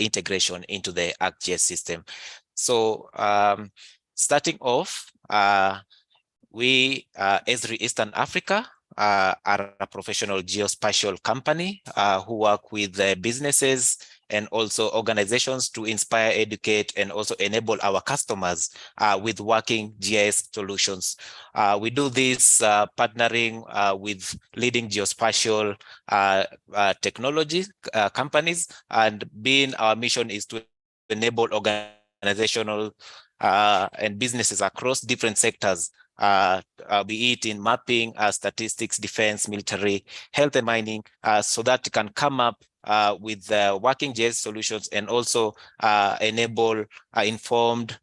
integration into the ArcGIS system. So starting off, we, Esri Eastern Africa, are a professional geospatial company who work with businesses and also organizations to inspire, educate, and also enable our customers with working GIS solutions. We do this partnering with leading geospatial technology companies, and our mission is to enable organizational and businesses across different sectors, be it in mapping, statistics, defense, military, health, and mining, so that it can come up with working GIS solutions and also enable informed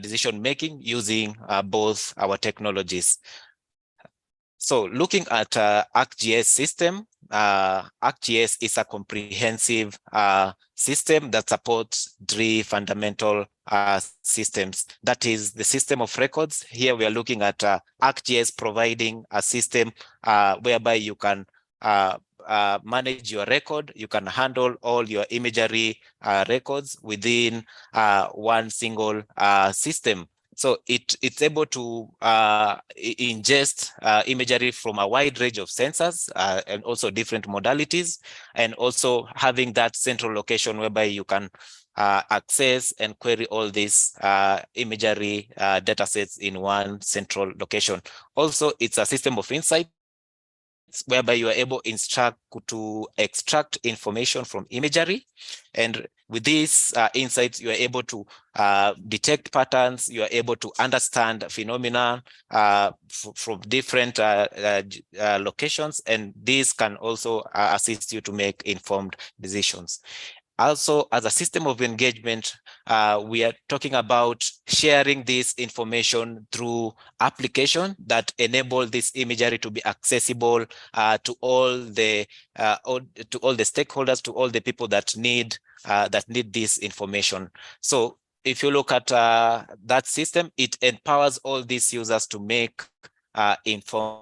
decision making using both our technologies. So looking at ArcGIS system, ArcGIS is a comprehensive system that supports three fundamental systems. That is the system of records. Here we are looking at ArcGIS providing a system whereby you can manage your record. You can handle all your imagery records within one single system. So it's able to ingest imagery from a wide range of sensors and also different modalities, and also having that central location whereby you can access and query all these imagery data sets in one central location. Also, it's a system of insight whereby you are able to extract information from imagery, and with these insights, you are able to detect patterns. You are able to understand phenomena from different locations, and these can also assist you to make informed decisions. Also, as a system of engagement, we are talking about sharing this information through application that enable this imagery to be accessible to all the stakeholders, to all the people that need this information. So if you look at that system, it empowers all these users to make informed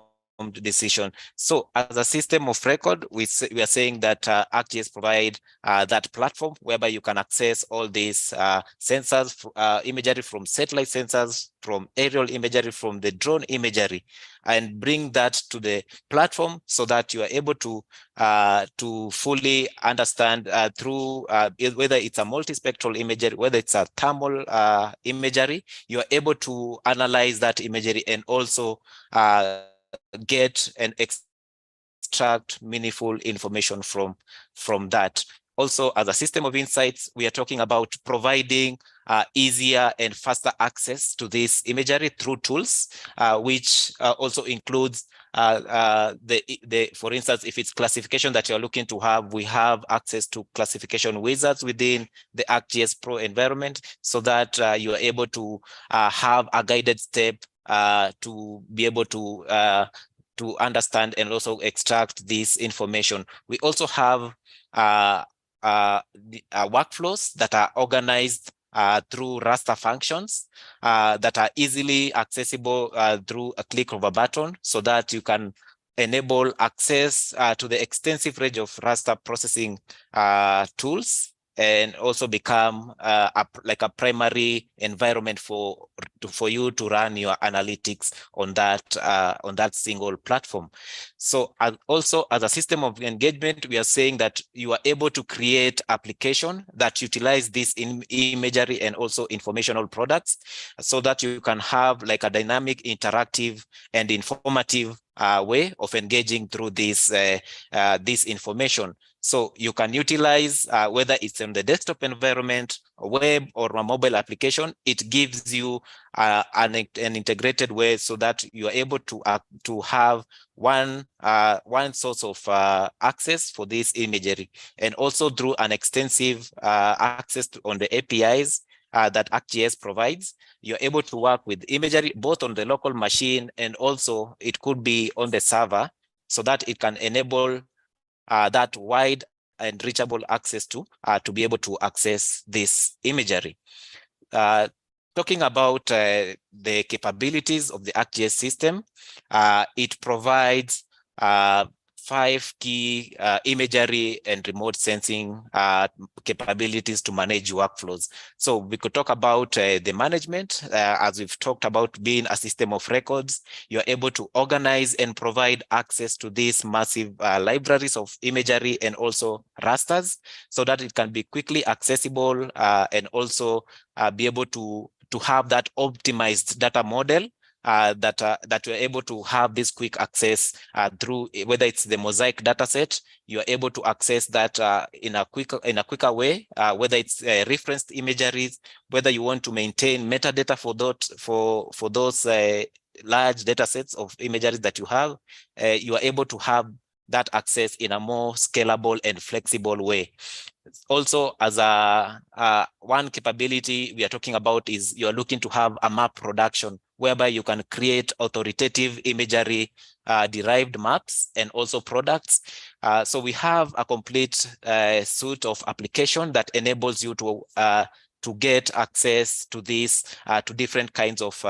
decision. So as a system of record, we are saying that ArcGIS provide that platform whereby you can access all these sensors, imagery from satellite sensors, from aerial imagery, from the drone imagery, and bring that to the platform so that you are able to fully understand through whether it's a multispectral imagery, whether it's a thermal imagery, you are able to analyze that imagery and also get and extract meaningful information from that. Also, as a system of insights, we are talking about providing easier and faster access to this imagery through tools, which also includes for instance, if it's classification that you're looking to have, we have access to classification wizards within the ArcGIS Pro environment, so that you are able to have a guided step to be able to understand and also extract this information. We also have workflows that are organized through raster functions that are easily accessible through a click of a button, so that you can enable access to the extensive range of raster processing tools, and also become like a primary environment for you to run your analytics on that single platform. So also as a system of engagement, we are saying that you are able to create application that utilize this imagery and also informational products, so that you can have like a dynamic, interactive, and informative way of engaging through this information. So you can utilize whether it's in the desktop environment, a web, or a mobile application. It gives you an integrated way, so that you are able to have one source of access for this imagery, and also through an extensive access on the APIs that ArcGIS provides. You're able to work with imagery both on the local machine, and also it could be on the server, so that it can enable that wide and reachable access to be able to access this imagery. Talking about the capabilities of the ArcGIS system, it provides 5 key imagery and remote sensing capabilities to manage workflows. So we could talk about the management, as we've talked about being a system of records. You're able to organize and provide access to these massive libraries of imagery and also rasters, so that it can be quickly accessible and also be able to have that optimized data model that you're able to have this quick access through, whether it's the Mosaic data set, you're able to access that in a quicker way, whether it's referenced imageries, whether you want to maintain metadata for those large data sets of imageries that you have, you are able to have that access in a more scalable and flexible way. Also, as one capability we are talking about is you're looking to have a map production, whereby you can create authoritative imagery derived maps and also products. So we have a complete suite of application that enables you to get access to this, to different kinds of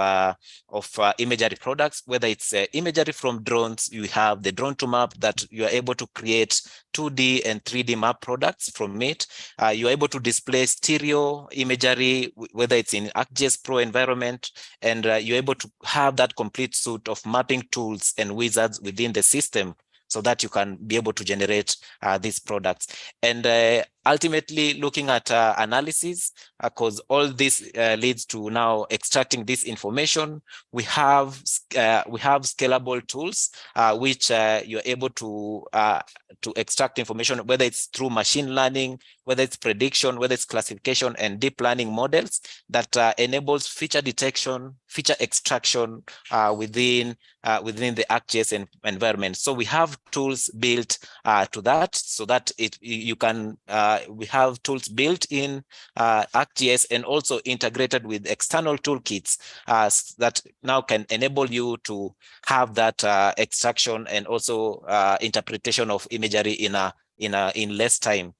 imagery products, whether it's imagery from drones. You have the drone to map that you are able to create 2D and 3D map products from it. You're able to display stereo imagery, whether it's in ArcGIS Pro environment, and you're able to have that complete suite of mapping tools and wizards within the system, so that you can be able to generate these products. And ultimately looking at analysis, because all this leads to now extracting this information. We have scalable tools which you're able to extract information, whether it's through machine learning, whether it's prediction, whether it's classification and deep learning models that enables feature detection, feature extraction within the ArcGIS environment. So we have tools built to that, so that you can we have tools built in ArcGIS and also integrated with external toolkits that now can enable you to have that extraction and also interpretation of imagery in less time.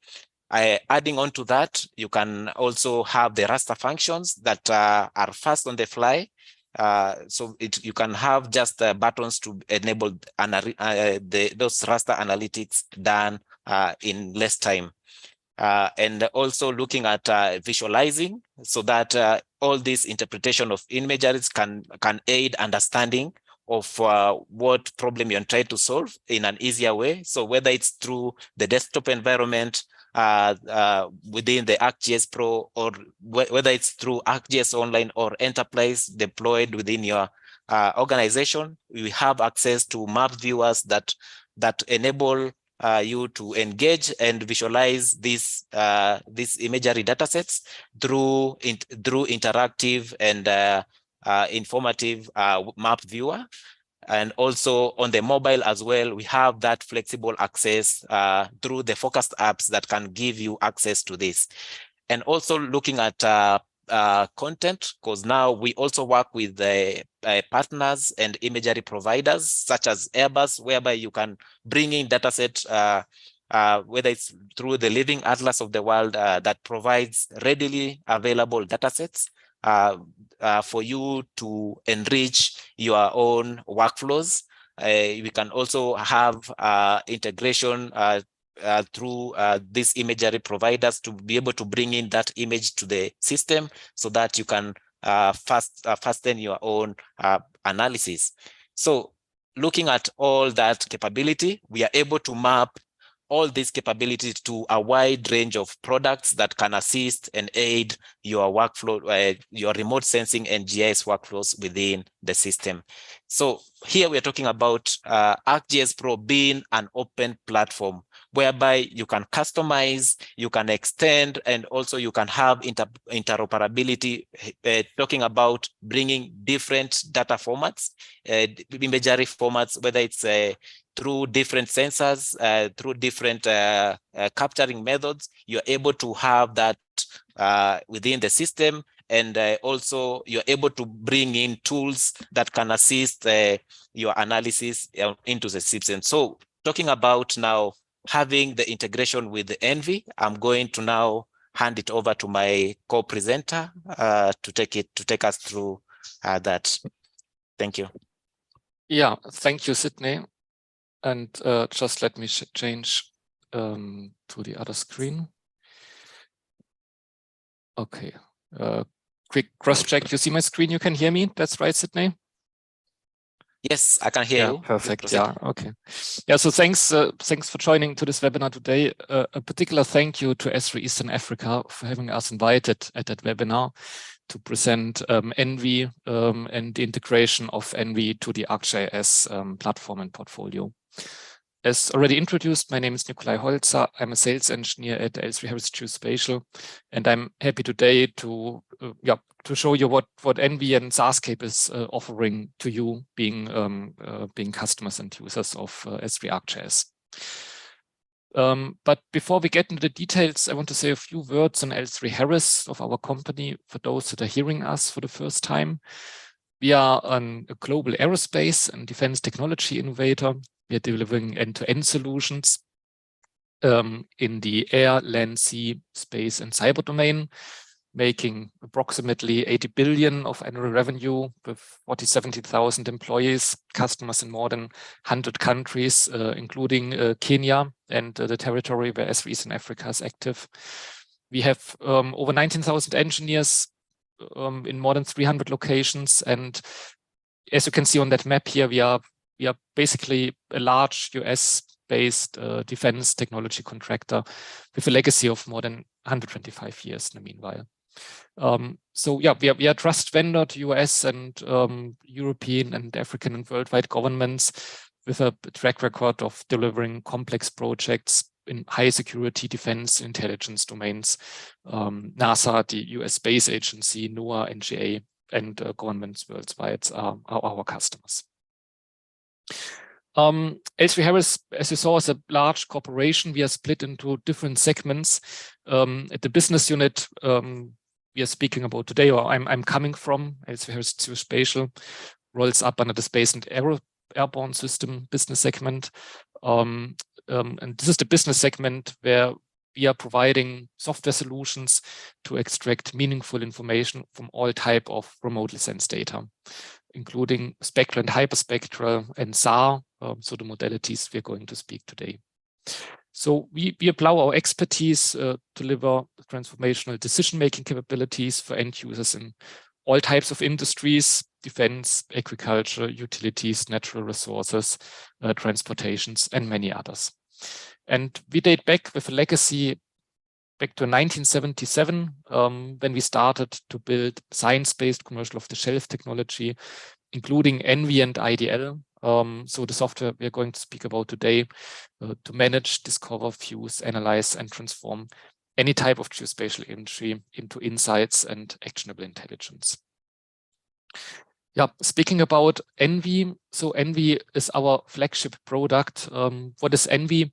Adding on to that, you can also have the raster functions that are fast on the fly. So you can have just buttons to enable those raster analytics done in less time. And also looking at visualizing, so that all this interpretation of imageries can aid understanding of what problem you're trying to solve in an easier way. So whether it's through the desktop environment within the ArcGIS Pro, or whether it's through ArcGIS Online or Enterprise deployed within your organization, we have access to map viewers that enable you to engage and visualize these imagery datasets through interactive and informative map viewer. And also on the mobile as well, we have that flexible access through the focused apps that can give you access to this. And also looking at content, because now we also work with the partners and imagery providers such as Airbus, whereby you can bring in datasets, whether it's through the Living Atlas of the World that provides readily available datasets for you to enrich your own workflows. We can also have integration through these imagery providers to be able to bring in that image to the system, so that you can fasten your own analysis. So looking at all that capability, we are able to map all these capabilities to a wide range of products that can assist and aid your workflow, your remote sensing and GIS workflows within the system. So here we are talking about ArcGIS Pro being an open platform, whereby you can customize, you can extend, and also you can have interoperability, talking about bringing different data formats, imagery formats, whether it's through different sensors, through different capturing methods. You're able to have that within the system, and also you're able to bring in tools that can assist your analysis into the system. So talking about now having the integration with the ENVI, I'm going to now hand it over to my co-presenter to take us through that. Thank you. Yeah, thank you, Sydney. And just let me change to the other screen. Okay. Quick cross check. You see my screen? You can hear me? That's right, Sydney? Yes, I can hear you. Perfect. Yeah. Okay. Yeah. So thanks for joining to this webinar today. A particular thank you to Esri Eastern Africa for having us invited at that webinar to present ENVI and the integration of ENVI to the ArcGIS platform and portfolio. As already introduced, my name is Nikolai Holzer. I'm a sales engineer at L3Harris Geospatial, and I'm happy today to show you what ENVI and SARscape is offering to you, being customers and users of S3 ArcGIS. But before we get into the details, I want to say a few words on L3Harris, of our company, for those that are hearing us for the first time. We are a global aerospace and defense technology innovator. We are delivering end-to-end solutions in the air, land, sea, space, and cyber domain, making approximately 80 billion of annual revenue with 70,000 employees, customers in more than 100 countries, including Kenya and the territory where Esri Eastern Africa is active. We have over 19,000 engineers in more than 300 locations. And as you can see on that map here, we are basically a large US-based defense technology contractor with a legacy of more than 125 years in the meanwhile. So yeah, we are a trust vendor to US and European and African and worldwide governments with a track record of delivering complex projects in high security defense intelligence domains. NASA, the US Space Agency, NOAA, NGA, and governments worldwide are our customers. L3Harris, as you saw, is a large corporation. We are split into different segments. At the business unit we are speaking about today, or I'm coming from, L3Harris Geospatial, rolls up under the Space and Airborne System business segment. And this is the business segment where we are providing software solutions to extract meaningful information from all type of remotely sensed data, including spectral and hyperspectral and SAR, so the modalities we're going to speak today. So we apply our expertise to deliver transformational decision-making capabilities for end users in all types of industries: defense, agriculture, utilities, natural resources, transportations, and many others. And we date back with a legacy back to 1977, when we started to build science-based commercial off-the-shelf technology, including ENVI and IDL. So the software we are going to speak about today to manage, discover, fuse, analyze, and transform any type of geospatial imagery into insights and actionable intelligence. Yeah, speaking about ENVI, so ENVI is our flagship product. What is ENVI?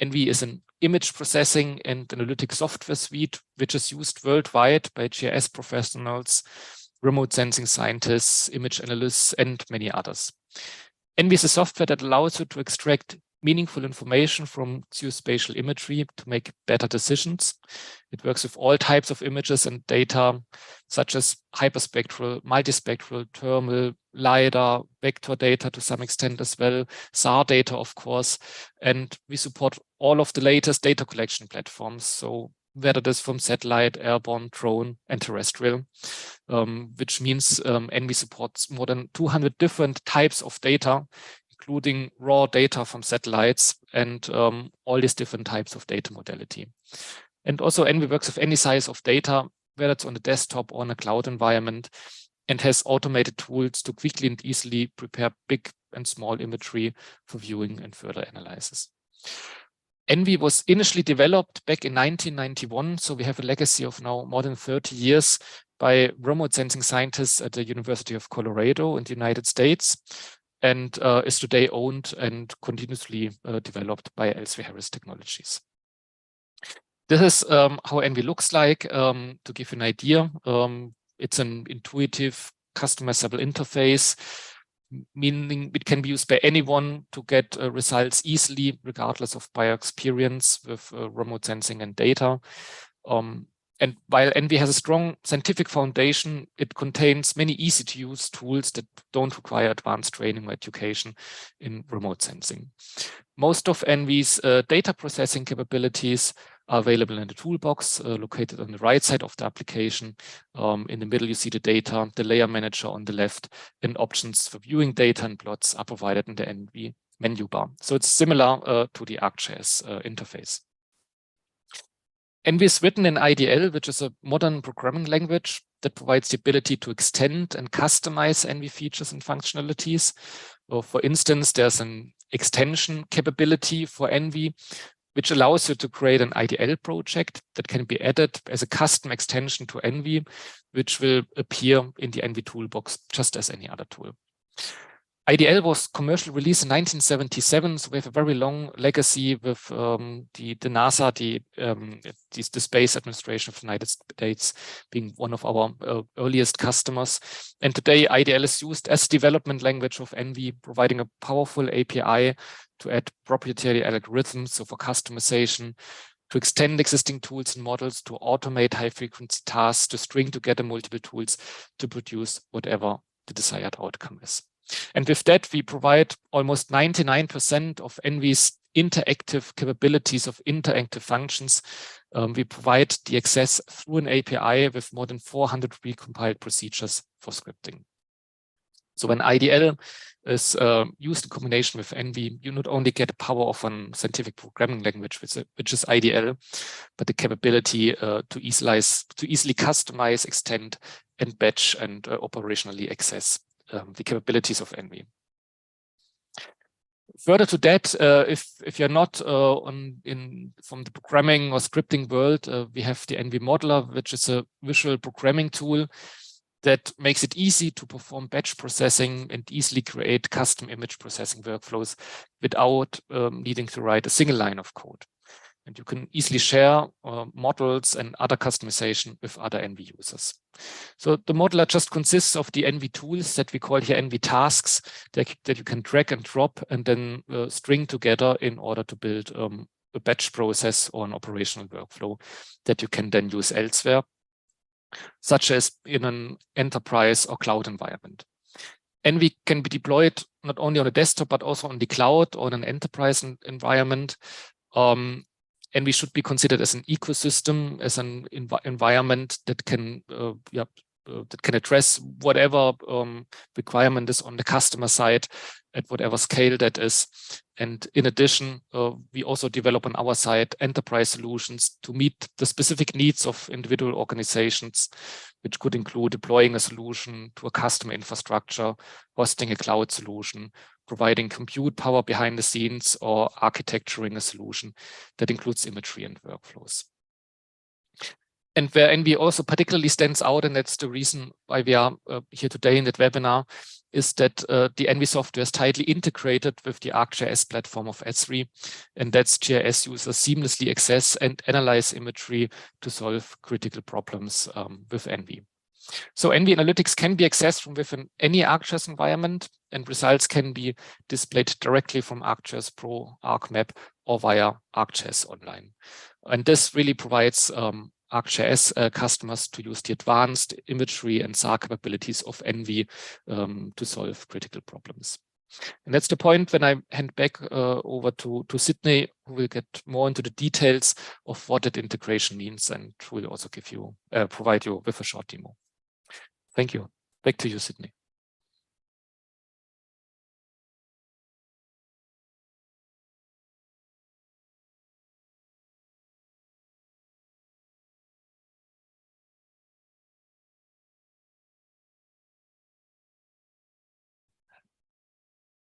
ENVI is an image processing and analytic software suite, which is used worldwide by GIS professionals, remote sensing scientists, image analysts, and many others. ENVI is a software that allows you to extract meaningful information from geospatial imagery to make better decisions. It works with all types of images and data, such as hyperspectral, multispectral, thermal, LiDAR, vector data to some extent as well, SAR data, of course, and we support all of the latest data collection platforms. So whether it is from satellite, airborne, drone, and terrestrial, which means ENVI supports more than 200 different types of data, including raw data from satellites and all these different types of data modality. And also ENVI works with any size of data, whether it's on the desktop or in a cloud environment, and has automated tools to quickly and easily prepare big and small imagery for viewing and further analysis. ENVI was initially developed back in 1991, so we have a legacy of now more than 30 years by remote sensing scientists at the University of Colorado in the United States, and is today owned and continuously developed by L3Harris Technologies. This is how ENVI looks like. To give you an idea, it's an intuitive, customizable interface, meaning it can be used by anyone to get results easily, regardless of prior experience with remote sensing and data. And while ENVI has a strong scientific foundation, it contains many easy-to-use tools that don't require advanced training or education in remote sensing. Most of ENVI's data processing capabilities are available in the toolbox located on the right side of the application. In the middle, you see the data, the layer manager on the left, and options for viewing data and plots are provided in the ENVI menu bar. So it's similar to the ArcGIS interface. ENVI is written in IDL, which is a modern programming language that provides the ability to extend and customize ENVI features and functionalities. So for instance, there's an extension capability for ENVI, which allows you to create an IDL project that can be added as a custom extension to ENVI, which will appear in the ENVI toolbox just as any other tool. IDL was commercially released in 1977, so we have a very long legacy with the NASA, the Space Administration of the United States being one of our earliest customers. And today, IDL is used as development language of ENVI, providing a powerful API to add proprietary algorithms, so for customization, to extend existing tools and models, to automate high-frequency tasks, to string together multiple tools to produce whatever the desired outcome is. And with that, we provide almost 99% of ENVI's interactive capabilities of interactive functions. We provide the access through an API with more than 400 recompiled procedures for scripting. So when IDL is used in combination with ENVI, you not only get the power of a scientific programming language, which is IDL, but the capability to easily customize, extend, and batch and operationally access the capabilities of ENVI. Further to that, if you're not from the programming or scripting world, we have the ENVI Modeler, which is a visual programming tool that makes it easy to perform batch processing and easily create custom image processing workflows without needing to write a single line of code. And you can easily share models and other customization with other ENVI users. So the modeler just consists of the ENVI tools that we call here ENVI tasks that you can drag and drop and then string together in order to build a batch process or an operational workflow that you can then use elsewhere, such as in an enterprise or cloud environment. ENVI can be deployed not only on a desktop, but also on the cloud or in an enterprise environment. ENVI should be considered as an ecosystem, as an environment that can address whatever requirement is on the customer side at whatever scale that is. And in addition, we also develop on our side enterprise solutions to meet the specific needs of individual organizations, which could include deploying a solution to a customer infrastructure, hosting a cloud solution, providing compute power behind the scenes, or architecturing a solution that includes imagery and workflows. And where ENVI also particularly stands out, and that's the reason why we are here today in that webinar, is that the ENVI software is tightly integrated with the ArcGIS platform of Esri, and that's GIS users seamlessly access and analyze imagery to solve critical problems with ENVI. So ENVI Analytics can be accessed from within any ArcGIS environment, and results can be displayed directly from ArcGIS Pro, ArcMap, or via ArcGIS Online. And this really provides ArcGIS customers to use the advanced imagery and SAR capabilities of ENVI to solve critical problems. And that's the point when I hand back over to Sydney, who will get more into the details of what that integration means, and who will also provide you with a short demo. Thank you. Back to you, Sydney.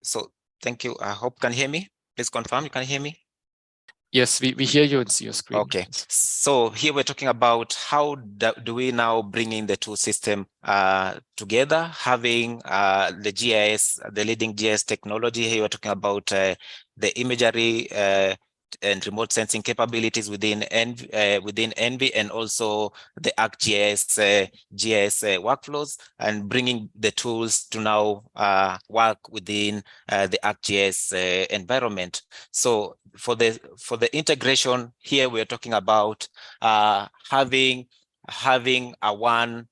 So thank you. I hope you can hear me. Please confirm you can hear me. Yes, we hear you and see your screen. Okay, so here we're talking about how do we now bring in the two systems together, having the GIS, the leading GIS technology. Here we're talking about the imagery and remote sensing capabilities within ENVI, and also the ArcGIS GIS workflows, and bringing the tools to now work within the ArcGIS environment. So for the integration here, we're talking about having having a one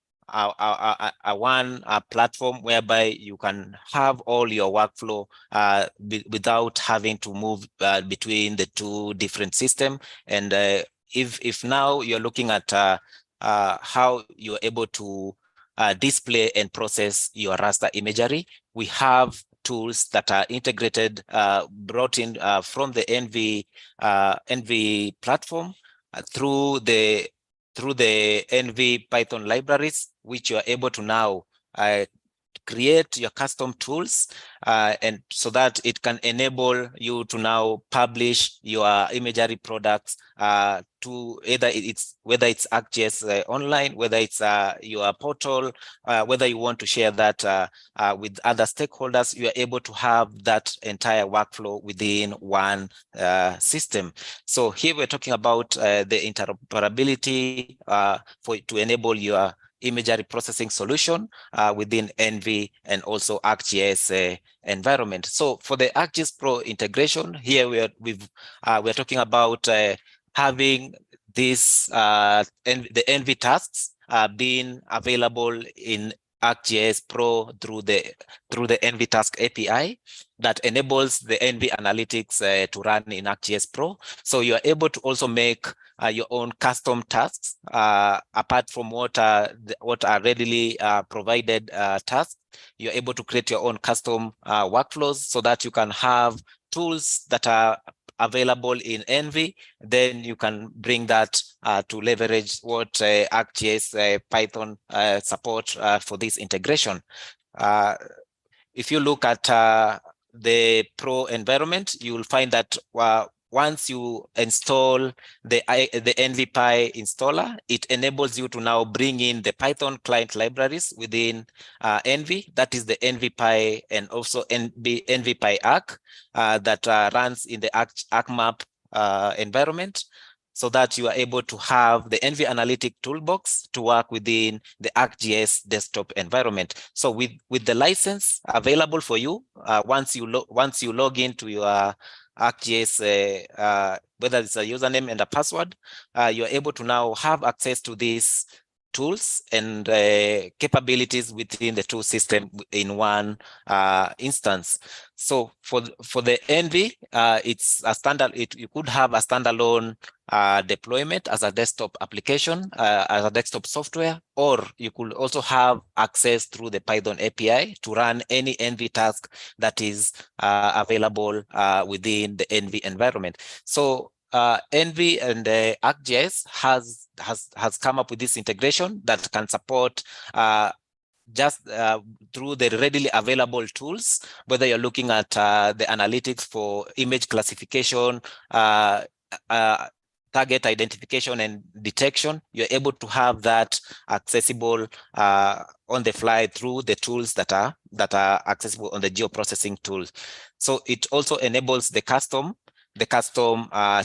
platform whereby you can have all your workflow without having to move between the two different systems. And if now you're looking at how you're able to display and process your raster imagery, we have tools that are integrated, brought in from the ENVI platform through the ENVI Python libraries, which you are able to now create your custom tools, and so that it can enable you to now publish your imagery products to whether it's ArcGIS online, whether it's your portal, whether you want to share that with other stakeholders. You are able to have that entire workflow within one system. So here we're talking about the interoperability to enable your imagery processing solution within ENVI and also ArcGIS environment. So for the ArcGIS Pro integration, here we're talking about having this the ENVI tasks being available in ArcGIS Pro through the ENVI Task API that enables the ENVI analytics to run in ArcGIS Pro. So you are able to also make your own custom tasks apart from what are readily provided tasks. You're able to create your own custom workflows so that you can have tools that are available in ENVI. Then you can bring that to leverage what ArcGIS Python support for this integration. If you look at the Pro environment, you will find that once you install the ENVI installer, it enables you to now bring in the Python client libraries within ENVI. That is the ENVI and also ENVI Arc that runs in the ArcMap environment, so that you are able to have the ENVI Analytic Toolbox to work within the ArcGIS desktop environment. So with the license available for you, once you log into your ArcGIS, whether it's a username and a password, you're able to now have access to these tools and capabilities within the two systems in one instance. So for the ENVI, it's a standard. You could have a standalone deployment as a desktop application, as a desktop software, or you could also have access through the Python API to run any ENVI task that is available within the ENVI environment. So ENVI and ArcGIS has come up with this integration that can support just through the readily available tools, whether you're looking at the analytics for image classification, target identification and detection, you're able to have that accessible on the fly through the tools that are accessible on the geoprocessing tools. So it also enables the custom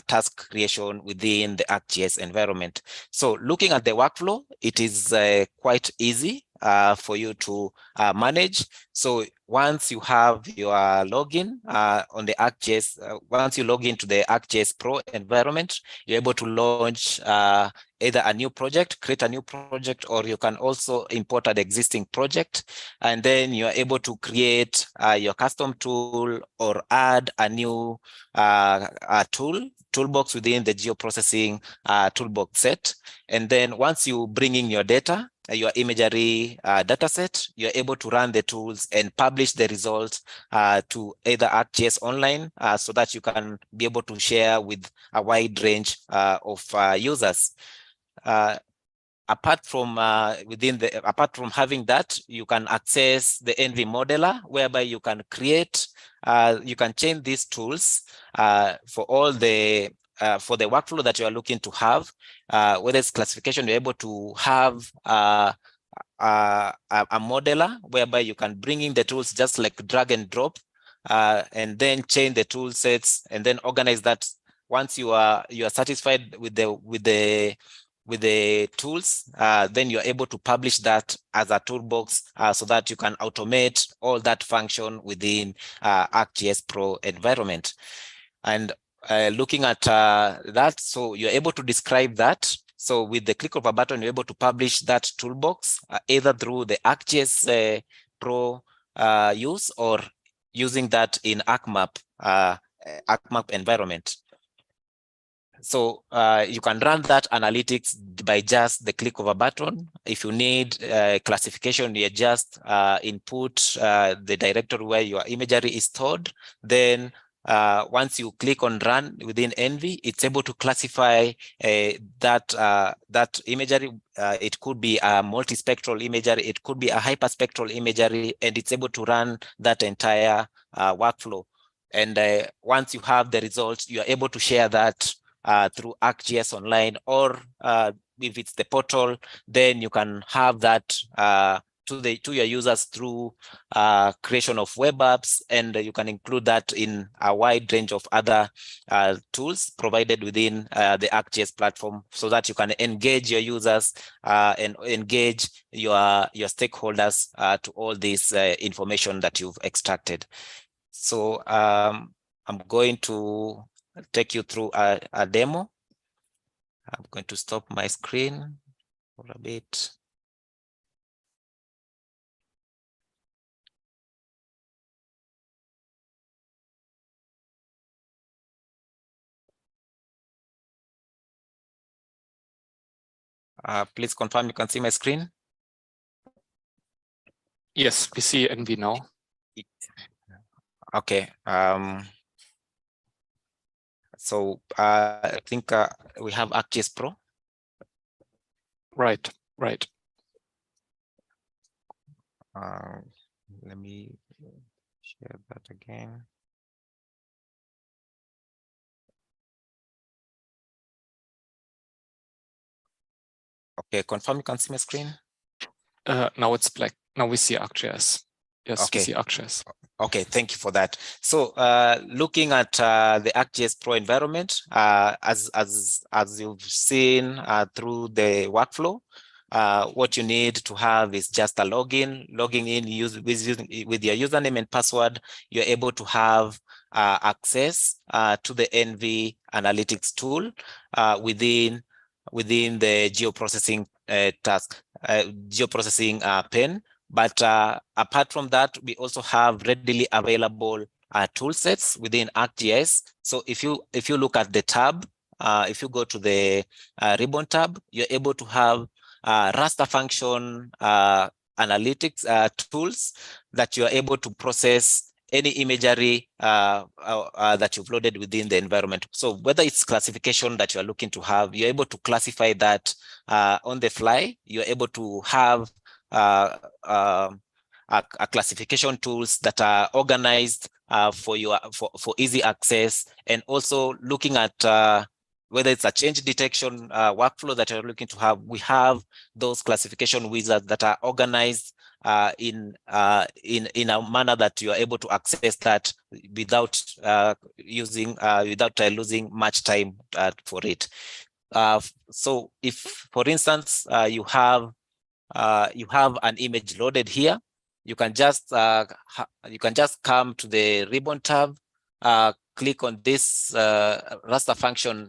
task creation within the ArcGIS environment. So looking at the workflow, it is quite easy for you to manage. So once you have your login on the ArcGIS, once you log into the ArcGIS Pro environment, you're able to launch either a new project, create a new project, or you can also import an existing project, and then you're able to create your custom tool or add a new toolbox within the geoprocessing toolbox set. And then once you bring in your data, your imagery data set, you're able to run the tools and publish the results to either ArcGIS online so that you can be able to share with a wide range of users. Apart from having that, you can access the ENVI modeler, whereby you can create, you can change these tools for all the for the workflow that you are looking to have. Whether it's classification, you're able to have a modeler whereby you can bring in the tools just like drag and drop, and then change the tool sets and then organize that. Once you are satisfied with the tools, then you're able to publish that as a toolbox so that you can automate all that function within ArcGIS Pro environment. And looking at that, so you're able to describe that So with the click of a button, you're able to publish that toolbox either through the ArcGIS Pro use or using that in ArcMap environment. So you can run that analytics by just the click of a button. If you need classification, you just input the directory where your imagery is stored. Then once you click on run within ENVI, it's able to classify that imagery. It could be a multispectral imagery, it could be a hyperspectral imagery, and it's able to run that entire workflow. And once you have the results, you are able to share that through ArcGIS Online, or if it's the portal, then you can have that to your users through creation of web apps, and you can include that in a wide range of other tools provided within the ArcGIS platform, so that you can engage your users and engage your stakeholders to all this information that you've extracted. So I'm going to take you through a demo. I'm going to stop my screen for a bit. Please confirm you can see my screen. Yes, we see ENVI now. Okay. So I think we have ArcGIS Pro. Right. Let me share that again. Okay, confirm you can see my screen. Now it's black. Now we see ArcGIS. Yes, okay. We see ArcGIS. Okay, thank you for that. So looking at the ArcGIS Pro environment, as you've seen through the workflow, what you need to have is just a login. Logging in with your username and password, you're able to have access to the ENVI analytics tool within the geoprocessing geoprocessing pane. But apart from that, we also have readily available tool sets within ArcGIS. So if you look at the tab, if you go to the ribbon tab, you're able to have raster function analytics tools that you are able to process any imagery that you've loaded within the environment. So whether it's classification that you are looking to have, you're able to classify that on the fly. You're able to have classification tools that are organized for easy access, and also looking at whether it's a change detection workflow that you're looking to have. We have those classification wizards that are organized in a manner that you are able to access that without losing much time for it. So if, for instance, you have an image loaded here, you can just come to the ribbon tab, click on this raster function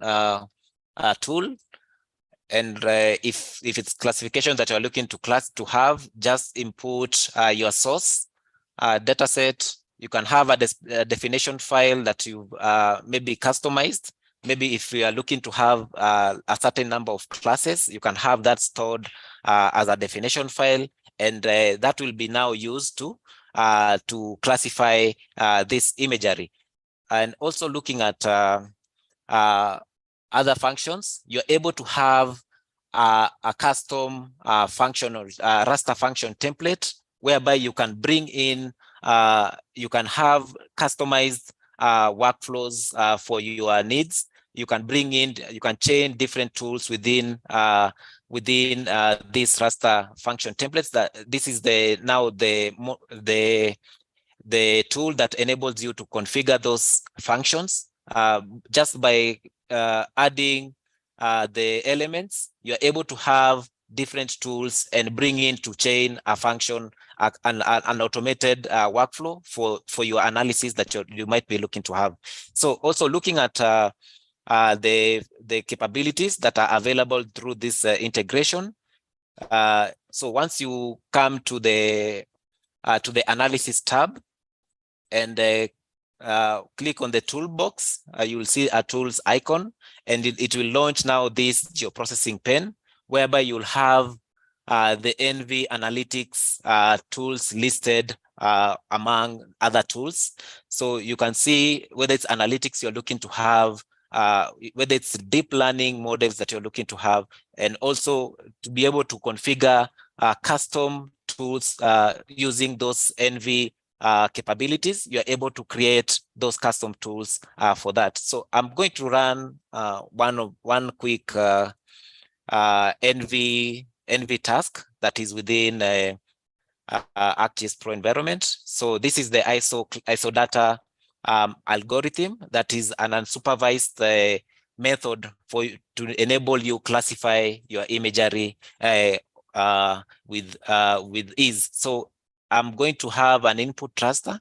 tool, and if it's classification that you're looking to have, just input your source data set. You can have a definition file that you maybe customized. Maybe if you are looking to have a certain number of classes, you can have that stored as a definition file, and that will be now used to classify this imagery. And also looking at other functions, you're able to have a custom function or raster function template, whereby you can bring in, you can have customized workflows for your needs. You can bring in, you can chain different tools within this raster function templates. That this is the tool that enables you to configure those functions just by adding the elements. You're able to have different tools and bring in to chain a function, an automated workflow for your analysis that you might be looking to have. So also looking at the capabilities that are available through this integration. So once you come to the analysis tab and click on the toolbox, you will see a tools icon, and it will launch now this geoprocessing pane, whereby you'll have the ENVI analytics tools listed among other tools. So you can see whether it's analytics you're looking to have, whether it's deep learning models that you're looking to have, and also to be able to configure custom tools using those ENVI capabilities. You're able to create those custom tools for that. So I'm going to run one quick ENVI task that is within ArcGIS Pro environment. So this is the ISO data algorithm that is an unsupervised method for you to enable you classify your imagery with ease. So I'm going to have an input raster.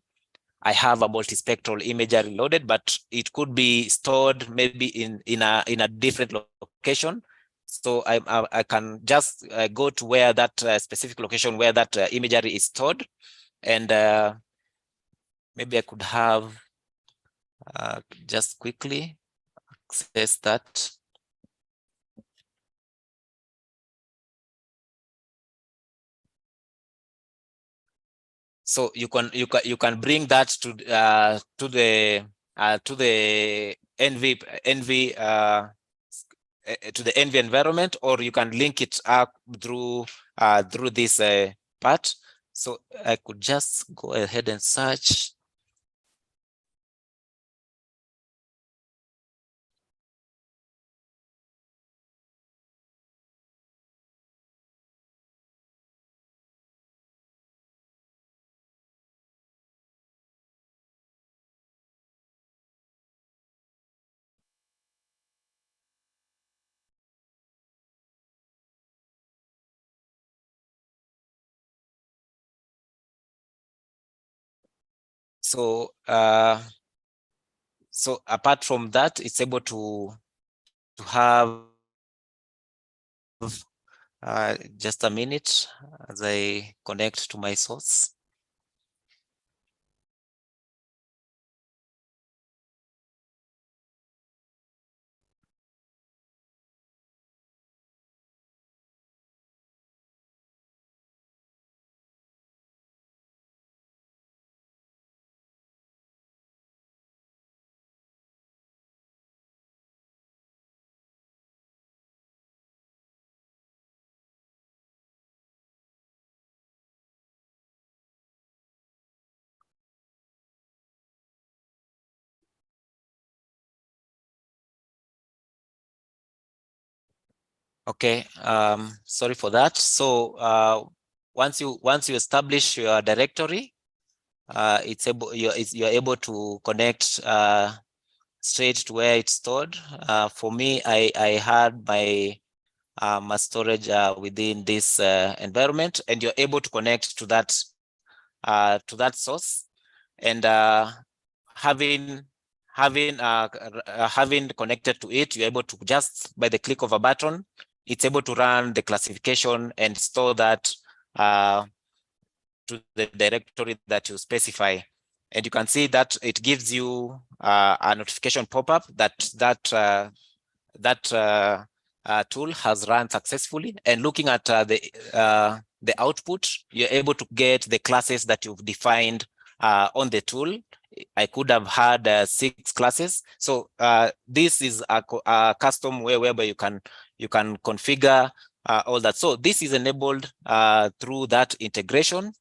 I have a multispectral imagery loaded, but it could be stored maybe in a different location. So I can just go to where that specific location where that imagery is stored, and maybe I could have just quickly access that. So you can bring that to the ENVI to the ENVI environment, or you can link it up through this part. So I could just go ahead and search. So so apart from that, it's able to have just a minute as I connect to my source. Okay, sorry for that. So once you establish your directory, you're able to connect straight to where it's stored. For me, I had my storage within this environment, and you're able to connect to that source, and having connected to it, you're able to just by the click of a button, it's able to run the classification and store that to the directory that you specify. And you can see that it gives you a notification pop-up that tool has run successfully. And looking at the output, you're able to get the classes that you've defined on the tool. I could have had 6 classes. So this is a custom way whereby you can configure all that. So this is enabled through that integration.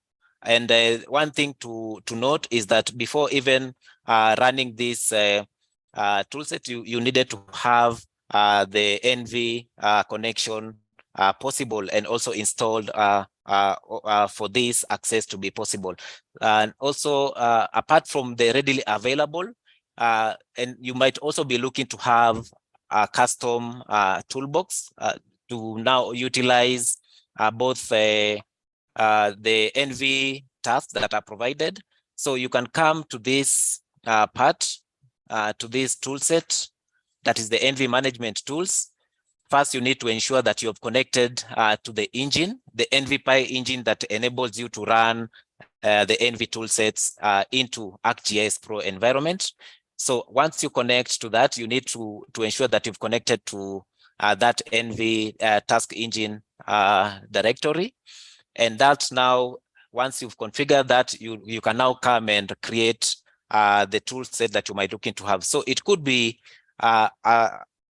And one thing to note is that before even running this toolset, you needed to have the ENVI connection possible and also installed for this access to be possible. And also, apart from the readily available, and you might also be looking to have a custom toolbox to now utilize both the ENVI tasks that are provided. So you can come to this part, to this toolset, that is the ENVI management tools. First, you need to ensure that you have connected to the engine, the ENVI engine that enables you to run the ENVI toolsets into ArcGIS Pro environment. So once you connect to that, you need to ensure that you've connected to that ENVI task engine directory. And that's now, once you've configured that, you can now come and create the tool set that you might looking to have. So it could be a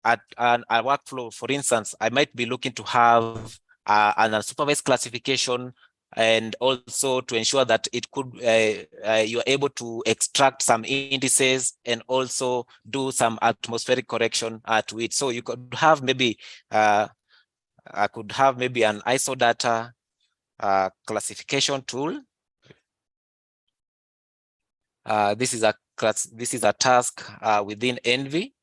workflow. For instance, I might be looking to have an unsupervised classification, and also to ensure that it could you are able to extract some indices and also do some atmospheric correction to it. So you could have maybe I could have maybe an ISO data classification tool. This is a task within ENVI.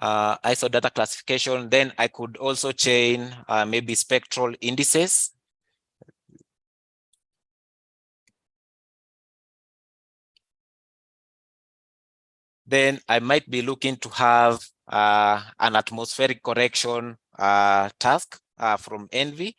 ISO data classification. Then I could also chain maybe spectral indices. Then I might be looking to have an atmospheric correction task from ENVI,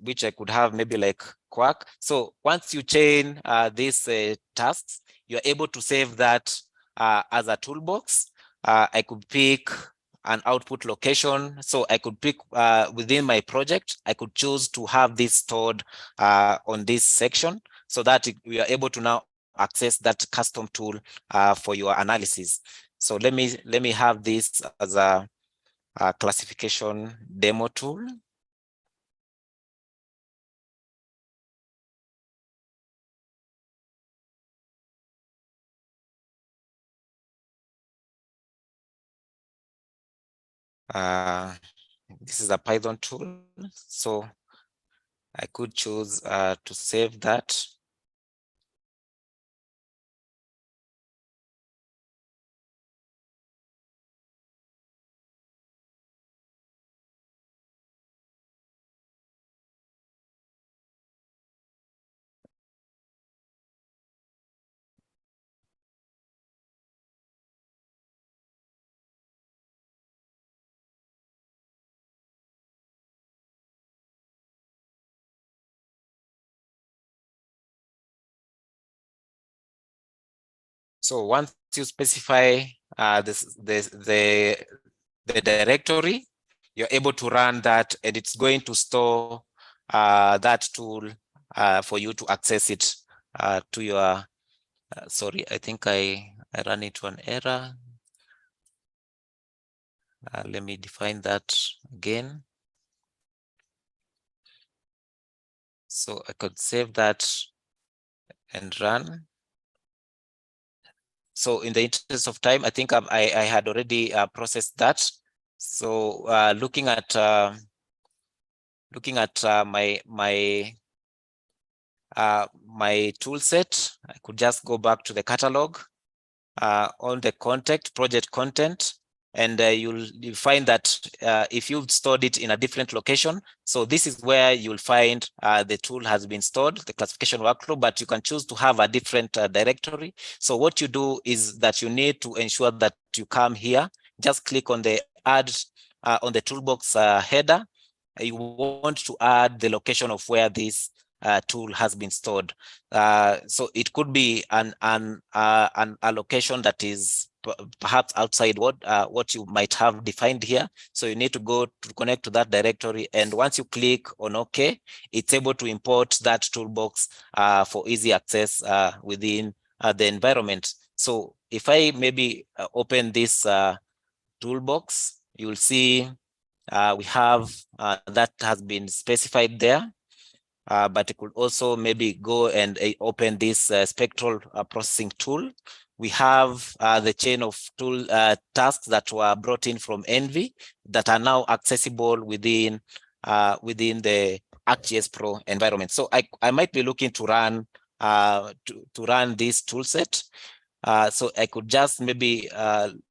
which I could have maybe like Quark. So once you chain these tasks, you're able to save that as a toolbox. I could pick an output location. So I could pick within my project, I could choose to have this stored on this section so that we are able to now access that custom tool for your analysis. So let me have this as a classification demo tool. This is a Python tool, so I could choose to save that. So once you specify the directory, you're able to run that, and it's going to store that tool for you to access it to your. Sorry, I think I ran into an error. Let me define that again. So I could save that and run. So in the interest of time, I think I had already processed that. So looking at my tool set, I could just go back to the catalog on the project content, and you'll find that if you've stored it in a different location, so this is where you'll find the tool has been stored, the classification workflow, but you can choose to have a different directory. So what you do is that you need to ensure that you come here, just click on the add on the toolbox header. You want to add the location of where this tool has been stored. So it could be a location that is perhaps outside what you might have defined here. So you need to go to connect to that directory, and once you click on OK, it's able to import that toolbox for easy access within the environment. So if I maybe open this toolbox, you'll see we have that has been specified there. But it could also maybe go and open this spectral processing tool. We have the chain of tool tasks that were brought in from ENVI that are now accessible within the ArcGIS Pro environment. So I might be looking to run this tool set. So I could just maybe I'd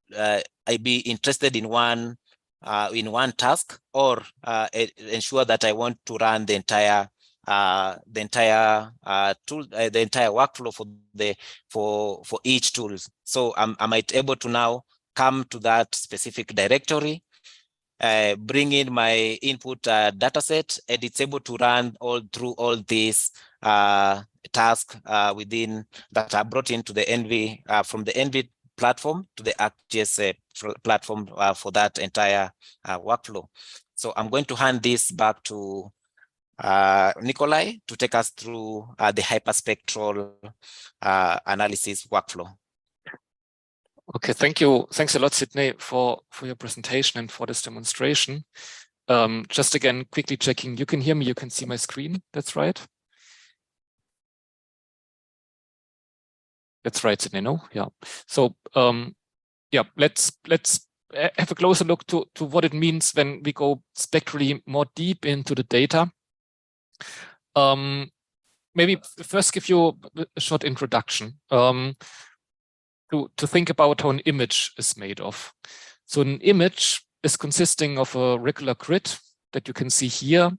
be interested in one task, or ensure that I want to run the entire tool, the entire workflow for each tool. So I might able to now come to that specific directory, bring in my input data set, and it's able to run through all these tasks within that are brought into the ENVI, from the ENVI platform to the ArcGIS platform for that entire workflow. So I'm going to hand this back to Nikolai to take us through the hyperspectral analysis workflow. Okay, thank you. Thanks a lot, Sydney, for your presentation and for this demonstration. Just again, quickly checking, you can hear me, you can see my screen, that's right? That's right, Sydney, no? Yeah. So, yeah, let's have a closer look to what it means when we go spectrally more deep into the data. Maybe first give you a short introduction to think about how an image is made of. So an image is consisting of a regular grid that you can see here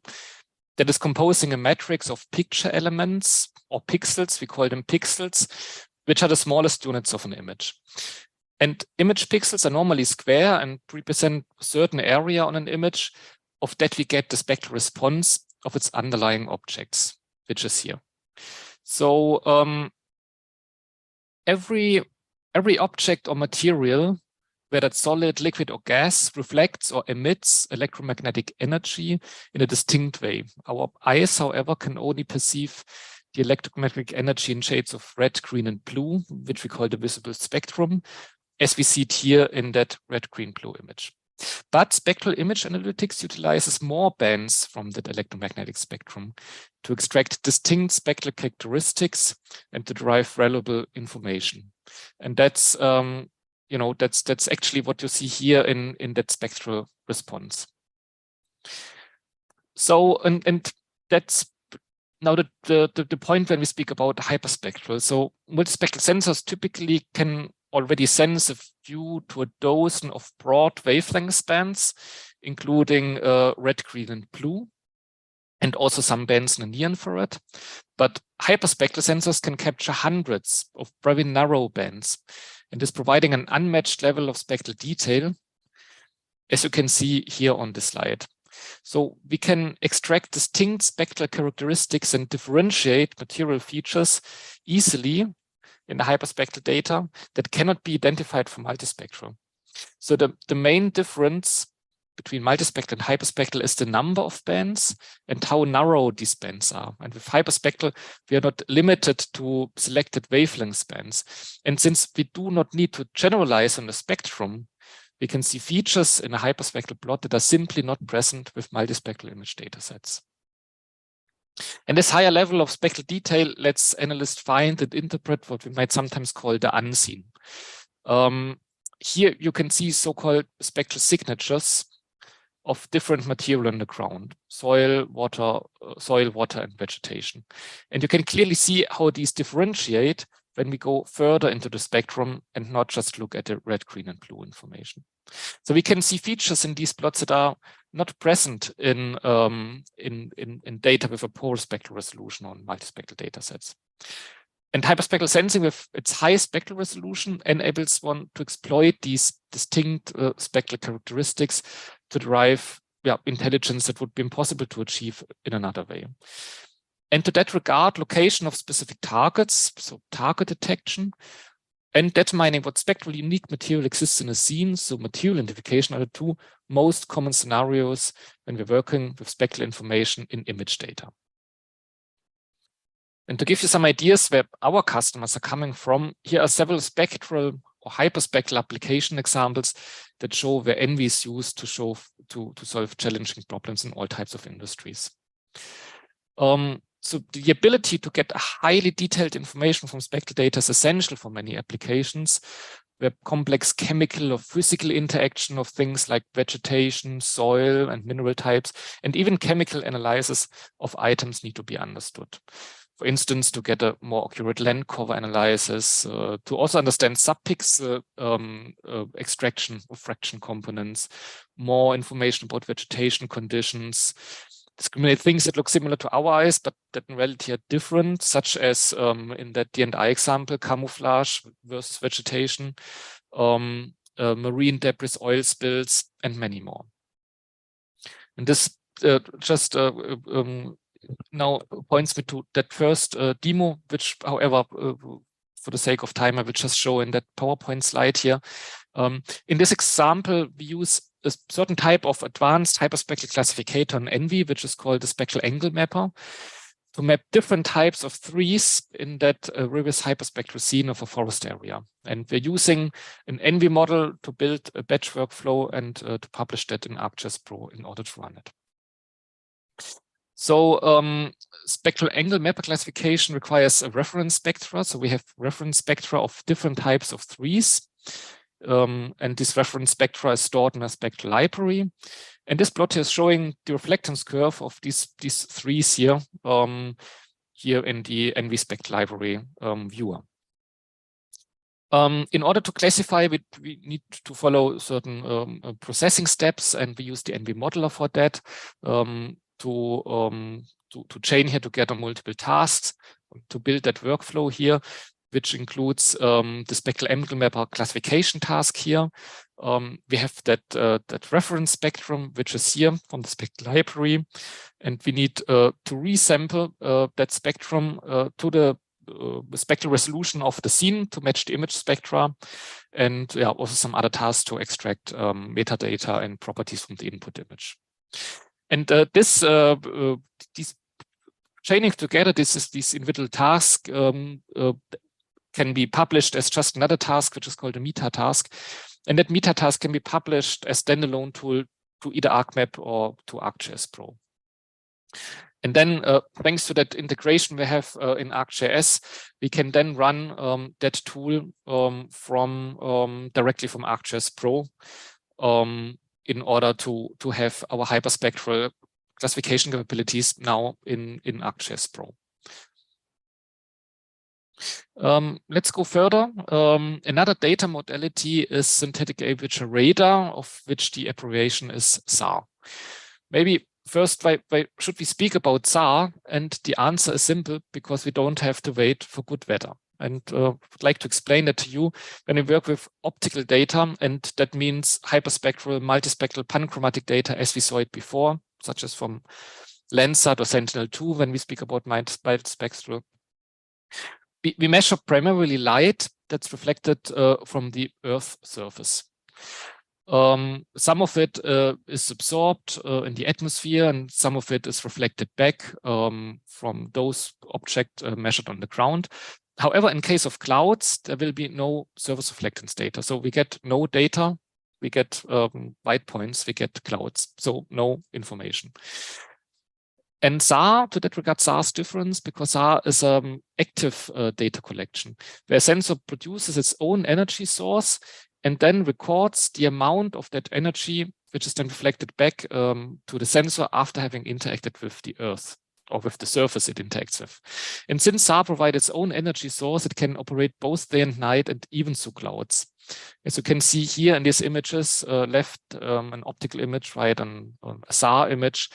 that is composing a matrix of picture elements or pixels, we call them pixels, which are the smallest units of an image. And image pixels are normally square and represent a certain area on an image. Of that we get the spectral response of its underlying objects, which is here. So every object or material, whether it's solid, liquid, or gas, reflects or emits electromagnetic energy in a distinct way. Our eyes, however, can only perceive the electromagnetic energy in shades of red, green, and blue, which we call the visible spectrum, as we see it here in that red, green, blue image. But spectral image analytics utilizes more bands from that electromagnetic spectrum to extract distinct spectral characteristics and to derive valuable information. And that's that's actually what you see here in that spectral response. So and that's now the point when we speak about hyperspectral. So multispectral sensors typically can already sense a few to a dozen of broad wavelength bands, including red, green, and blue, and also some bands in the near infrared. But hyperspectral sensors can capture hundreds of very narrow bands, and is providing an unmatched level of spectral detail, as you can see here on the slide. So we can extract distinct spectral characteristics and differentiate material features easily in the hyperspectral data that cannot be identified from multispectral. So the main difference between multispectral and hyperspectral is the number of bands and how narrow these bands are. And with hyperspectral, we are not limited to selected wavelength bands. And since we do not need to generalize on the spectrum, we can see features in a hyperspectral plot that are simply not present with multispectral image datasets. And this higher level of spectral detail lets analysts find and interpret what we might sometimes call the unseen. Here you can see so-called spectral signatures of different material on the ground: soil, water, and vegetation. And you can clearly see how these differentiate when we go further into the spectrum and not just look at the red, green, and blue information. So we can see features in these plots that are not present in data with a poor spectral resolution on multispectral data sets. And hyperspectral sensing with its high spectral resolution enables one to exploit these distinct spectral characteristics to derive intelligence that would be impossible to achieve in another way. And to that regard, location of specific targets, so target detection, and determining what spectrally unique material exists in a scene, so material identification, are the two most common scenarios when we're working with spectral information in image data. And to give you some ideas where our customers are coming from, here are several spectral or hyperspectral application examples that show where ENVI is used to solve challenging problems in all types of industries. So the ability to get highly detailed information from spectral data is essential for many applications where complex chemical or physical interaction of things like vegetation, soil, and mineral types, and even chemical analysis of items need to be understood. For instance, to get a more accurate land cover analysis, to also understand subpixel extraction of fraction components, more information about vegetation conditions, discriminate things that look similar to our eyes, but that in reality are different, such as in that D&I example, camouflage versus vegetation, marine debris, oil spills, and many more. And this just now points me to that first demo, which, however, for the sake of time, I will just show in that PowerPoint slide here. In this example, we use a certain type of advanced hyperspectral classificator in ENVI, which is called the spectral angle mapper, to map different types of trees in that reverse hyperspectral scene of a forest area. And we're using an ENVI model to build a batch workflow and to publish that in ArcGIS Pro in order to run it. So spectral angle mapper classification requires a reference spectra. So we have reference spectra of different types of trees. And this reference spectra is stored in a spectral library. And this plot here is showing the reflectance curve of these trees here, here in the ENVI spect library viewer. In order to classify, we need to follow certain processing steps, and we use the ENVI modeler for that to chain here together multiple tasks to build that workflow here, which includes the spectral angle mapper classification task here. We have that reference spectrum, which is here from the spectral library, and we need to resample that spectrum to the spectral resolution of the scene to match the image spectra, and also some other tasks to extract metadata and properties from the input image. And these chaining together, these individual tasks can be published as just another task, which is called a meta task. And that meta task can be published as standalone tool to either ArcMap or to ArcGIS Pro. And then thanks to that integration we have in ArcGIS, we can then run that tool directly from ArcGIS Pro in order to have our hyperspectral classification capabilities now in ArcGIS Pro. Let's go further. Another data modality is synthetic aperture radar, of which the abbreviation is SAR. Maybe first, why should we speak about SAR? And the answer is simple, because we don't have to wait for good weather. And would like to explain that to you. When we work with optical data, and that means hyperspectral, multispectral, panchromatic data as we saw it before, such as from Landsat or Sentinel-2 when we speak about multispectral. We measure primarily light that's reflected from the Earth's surface. Some of it is absorbed in the atmosphere, and some of it is reflected back from those objects measured on the ground. However, in case of clouds, there will be no surface reflectance data. So we get no data, we get white points, we get clouds, so no information. And SAR, to that regard, SAR is different because SAR is active data collection, where a sensor produces its own energy source and then records the amount of that energy, which is then reflected back to the sensor after having interacted with the Earth or with the surface it interacts with. And since SAR provides its own energy source, it can operate both day and night and even through clouds. As you can see here in these images, left an optical image, right, and a SAR image,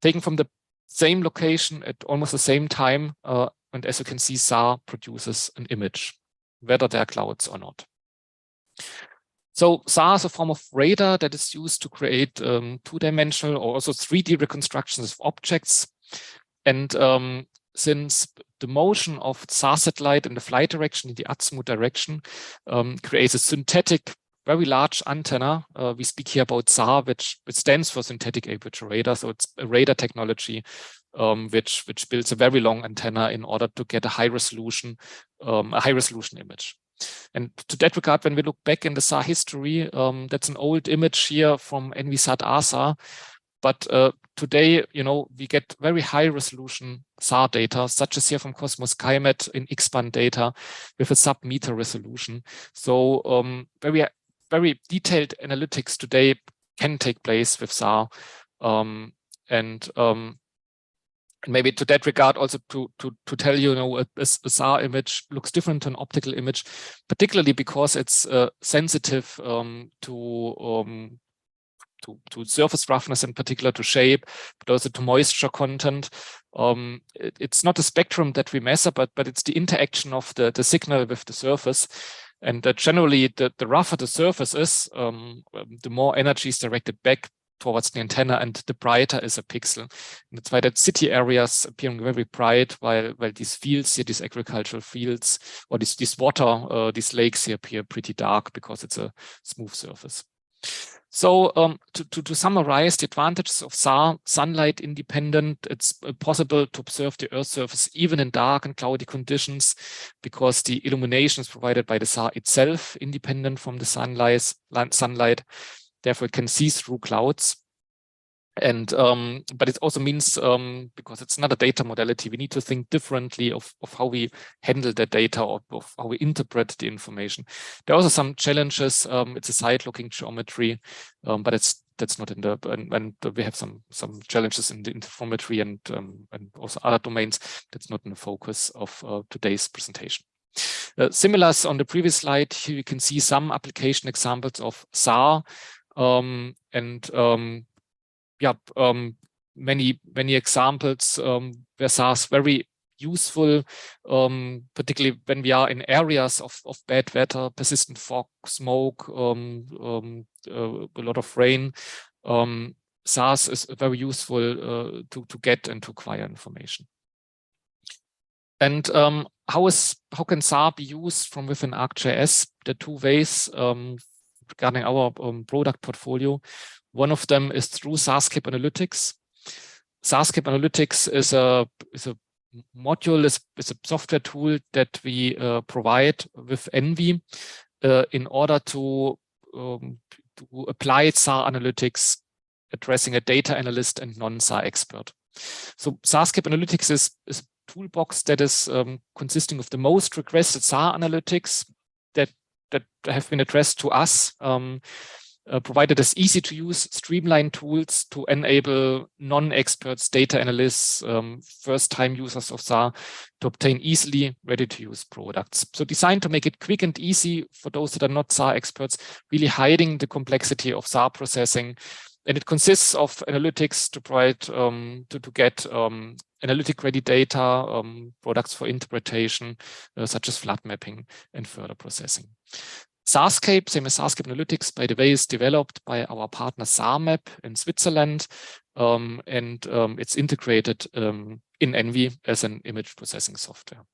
taken from the same location at almost the same time. And as you can see, SAR produces an image, whether there are clouds or not. So SAR is a form of radar that is used to create two-dimensional or also 3D reconstructions of objects. And since the motion of the SAR satellite in the flight direction, in the azimuth direction, creates a synthetic, very large antenna. We speak here about SAR, which stands for synthetic aperture radar. So it's a radar technology which builds a very long antenna in order to get a high resolution image. And to that regard, when we look back in the SAR history, that's an old image here from ENVI ASA. But today, we get very high resolution SAR data, such as here from Cosmos SkyMet in X-band data with a sub-meter resolution. So very detailed analytics today can take place with SAR. And maybe to that regard, also to tell you, a SAR image looks different to an optical image, particularly because it's sensitive to surface roughness, in particular to shape, but also to moisture content. It's not a spectrum that we measure, but it's the interaction of the signal with the surface. And generally, the rougher the surface is, the more energy is directed back towards the antenna, and the brighter is a pixel. And that's why that city areas appearing very bright, while these fields here, these agricultural fields, or this water, these lakes here appear pretty dark because it's a smooth surface. So to summarize the advantages of SAR, sunlight independent, it's possible to observe the Earth's surface even in dark and cloudy conditions, because the illumination is provided by the SAR itself, independent from the sunlight. Therefore, it can see through clouds. And but it also means, because it's not a data modality, we need to think differently of how we handle the data, or of how we interpret the information. There are also some challenges. It's a side-looking geometry, but that's not in the, and we have some challenges in the interferometry and also other domains. That's not in the focus of today's presentation. Similar as on the previous slide, here you can see some application examples of SAR, many examples where SAR is very useful, particularly when we are in areas of bad weather, persistent fog, smoke, a lot of rain. SAR is very useful to get and to acquire information. And how can SAR be used from within ArcGIS? There are two ways regarding our product portfolio. One of them is through SARscape Analytics. SARscape Analytics is a module, is a software tool that we provide with ENVI in order to apply SAR analytics, addressing a data analyst and non-SAR expert. So SARscape Analytics is a toolbox that is consisting of the most requested SAR analytics that have been addressed to us, provided as easy to use, streamlined tools to enable non-experts, data analysts, first-time users of SAR to obtain easily ready-to-use products. So designed to make it quick and easy for those that are not SAR experts, really hiding the complexity of SAR processing. And it consists of analytics to provide, to get analytic-ready data, products for interpretation, such as flood mapping and further processing. SARscape, same as SARscape Analytics, by the way, is developed by our partner SARmap in Switzerland, and it's integrated in ENVI as an image processing software.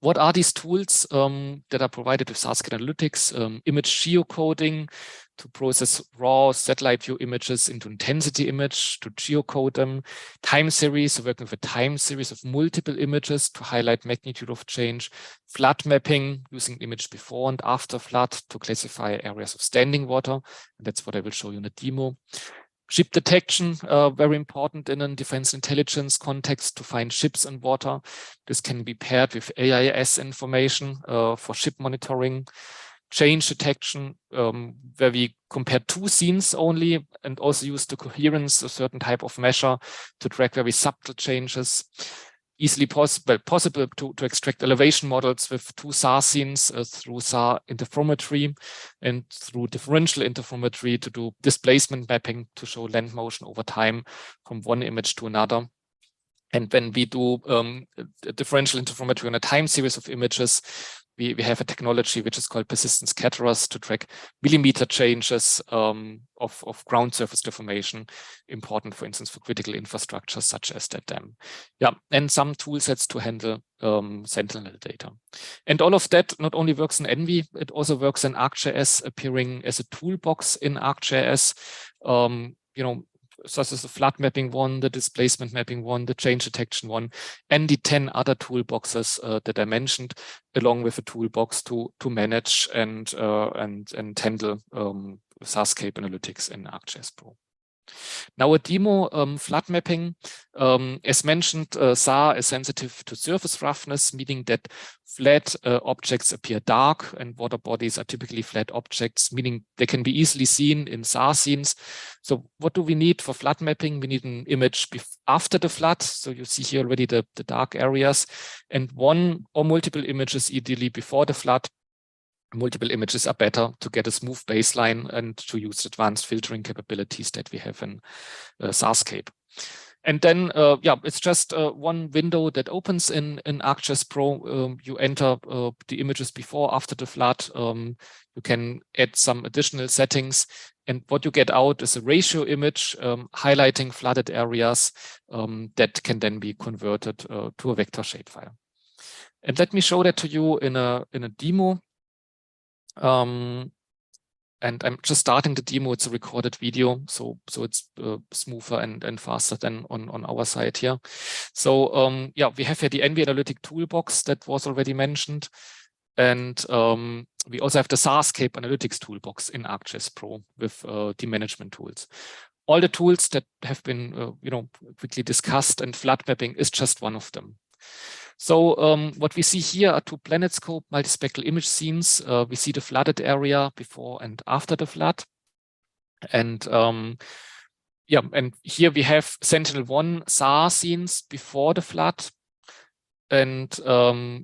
What are these tools that are provided with SARscape Analytics? Image geocoding to process raw satellite view images into intensity image, to geocode them. Time series, so working with a time series of multiple images to highlight magnitude of change. Flood mapping, using image before and after flood to classify areas of standing water. And that's what I will show you in a demo. Ship detection, very important in a defense intelligence context to find ships in water. This can be paired with AIS information for ship monitoring. Change detection, where we compare two scenes only and also use the coherence, a certain type of measure to track very subtle changes. Easily possible to extract elevation models with two SAR scenes through SAR interferometry and through differential interferometry to do displacement mapping to show land motion over time from one image to another. And when we do differential interferometry on a time series of images, we have a technology which is called persistent scatterers to track millimeter changes of ground surface deformation, important, for instance, for critical infrastructure such as that dam. Yeah, and some tool sets to handle sentinel data. And all of that not only works in ENVI, it also works in ArcGIS, appearing as a toolbox in ArcGIS. You know, such as the flood mapping one, the displacement mapping one, the change detection one, and the 10 other toolboxes that I mentioned, along with a toolbox to manage and handle SARscape Analytics in ArcGIS Pro. Now a demo, flood mapping. As mentioned, SAR is sensitive to surface roughness, meaning that flat objects appear dark and water bodies are typically flat objects, meaning they can be easily seen in SAR scenes. So what do we need for flood mapping? We need an image after the flood. So you see here already the dark areas, and one or multiple images ideally before the flood. Multiple images are better to get a smooth baseline and to use advanced filtering capabilities that we have in SARscape. And then, yeah, it's just one window that opens in ArcGIS Pro. You enter the images before, after the flood. You can add some additional settings. And what you get out is a ratio image highlighting flooded areas that can then be converted to a vector shapefile. And let me show that to you in a demo. And I'm just starting the demo. It's a recorded video, so it's smoother and faster than on our side here. So yeah, we have here the ENVI Analytic Toolbox that was already mentioned. And we also have the SARscape Analytics Toolbox in ArcGIS Pro with the management tools. All the tools that have been quickly discussed, and flood mapping is just one of them. So what we see here are two PlanetScope multispectral image scenes. We see the flooded area before and after the flood. And yeah, and here we have Sentinel-1 SAR scenes before the flood and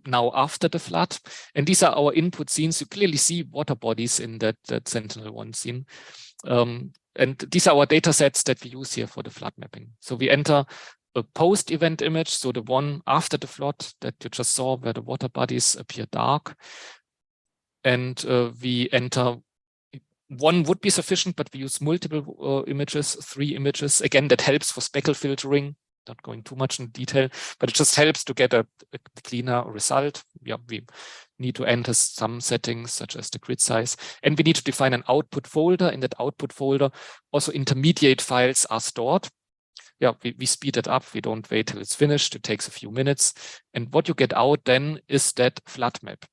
now after the flood. And these are our input scenes. You clearly see water bodies in that Sentinel-1 scene. And these are our data sets that we use here for the flood mapping. So we enter a post-event image, so the one after the flood that you just saw where the water bodies appear dark. And we enter, one would be sufficient, but we use multiple images, 3 images. Again, that helps for speckle filtering, not going too much in detail, but it just helps to get a cleaner result. Yeah, we need to enter some settings such as the grid size, and we need to define an output folder. In that output folder, also intermediate files are stored. Yeah, we speed it up. We don't wait till it's finished. It takes a few minutes. And what you get out then is that flood map.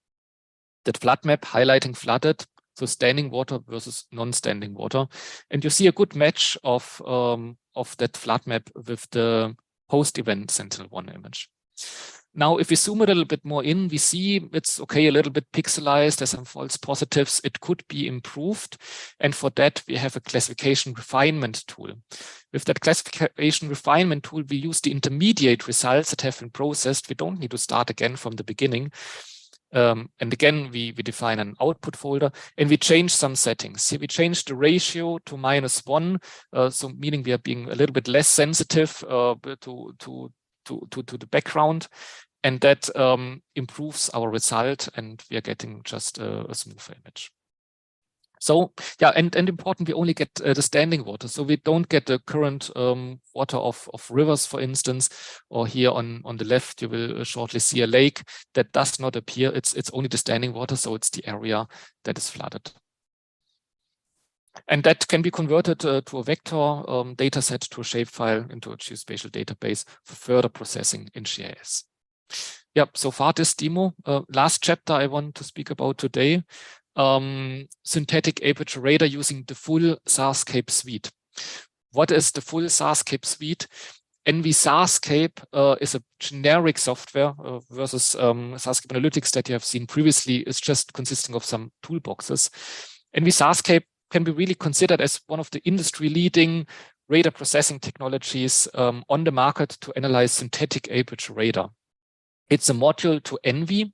That flood map highlighting flooded, so standing water versus non-standing water. And you see a good match of that flood map with the post-event Sentinel-1 image. Now, if we zoom a little bit more in, we see it's okay, a little bit pixelized. There's some false positives. It could be improved. And for that, we have a classification refinement tool. With that classification refinement tool, we use the intermediate results that have been processed. We don't need to start again from the beginning. And again, we define an output folder and we change some settings. Here we change the ratio to -1, so meaning we are being a little bit less sensitive to the background, and that improves our result, and we are getting just a smoother image. So yeah, and important, we only get the standing water, so we don't get the current water of rivers, for instance, or here on the left you will shortly see a lake that does not appear. It's only the standing water, so it's the area that is flooded. And that can be converted to a vector data set, to a shapefile, into a geospatial database for further processing in GIS. Yep, so far this demo. Last chapter I want to speak about today, synthetic aperture radar using the full SARscape suite. What is the full SARscape suite? ENVI SARscape is a generic software versus SARscape Analytics that you have seen previously is just consisting of some toolboxes. ENVI SARscape can be really considered as one of the industry-leading radar processing technologies on the market to analyze synthetic aperture radar. It's a module to ENVI,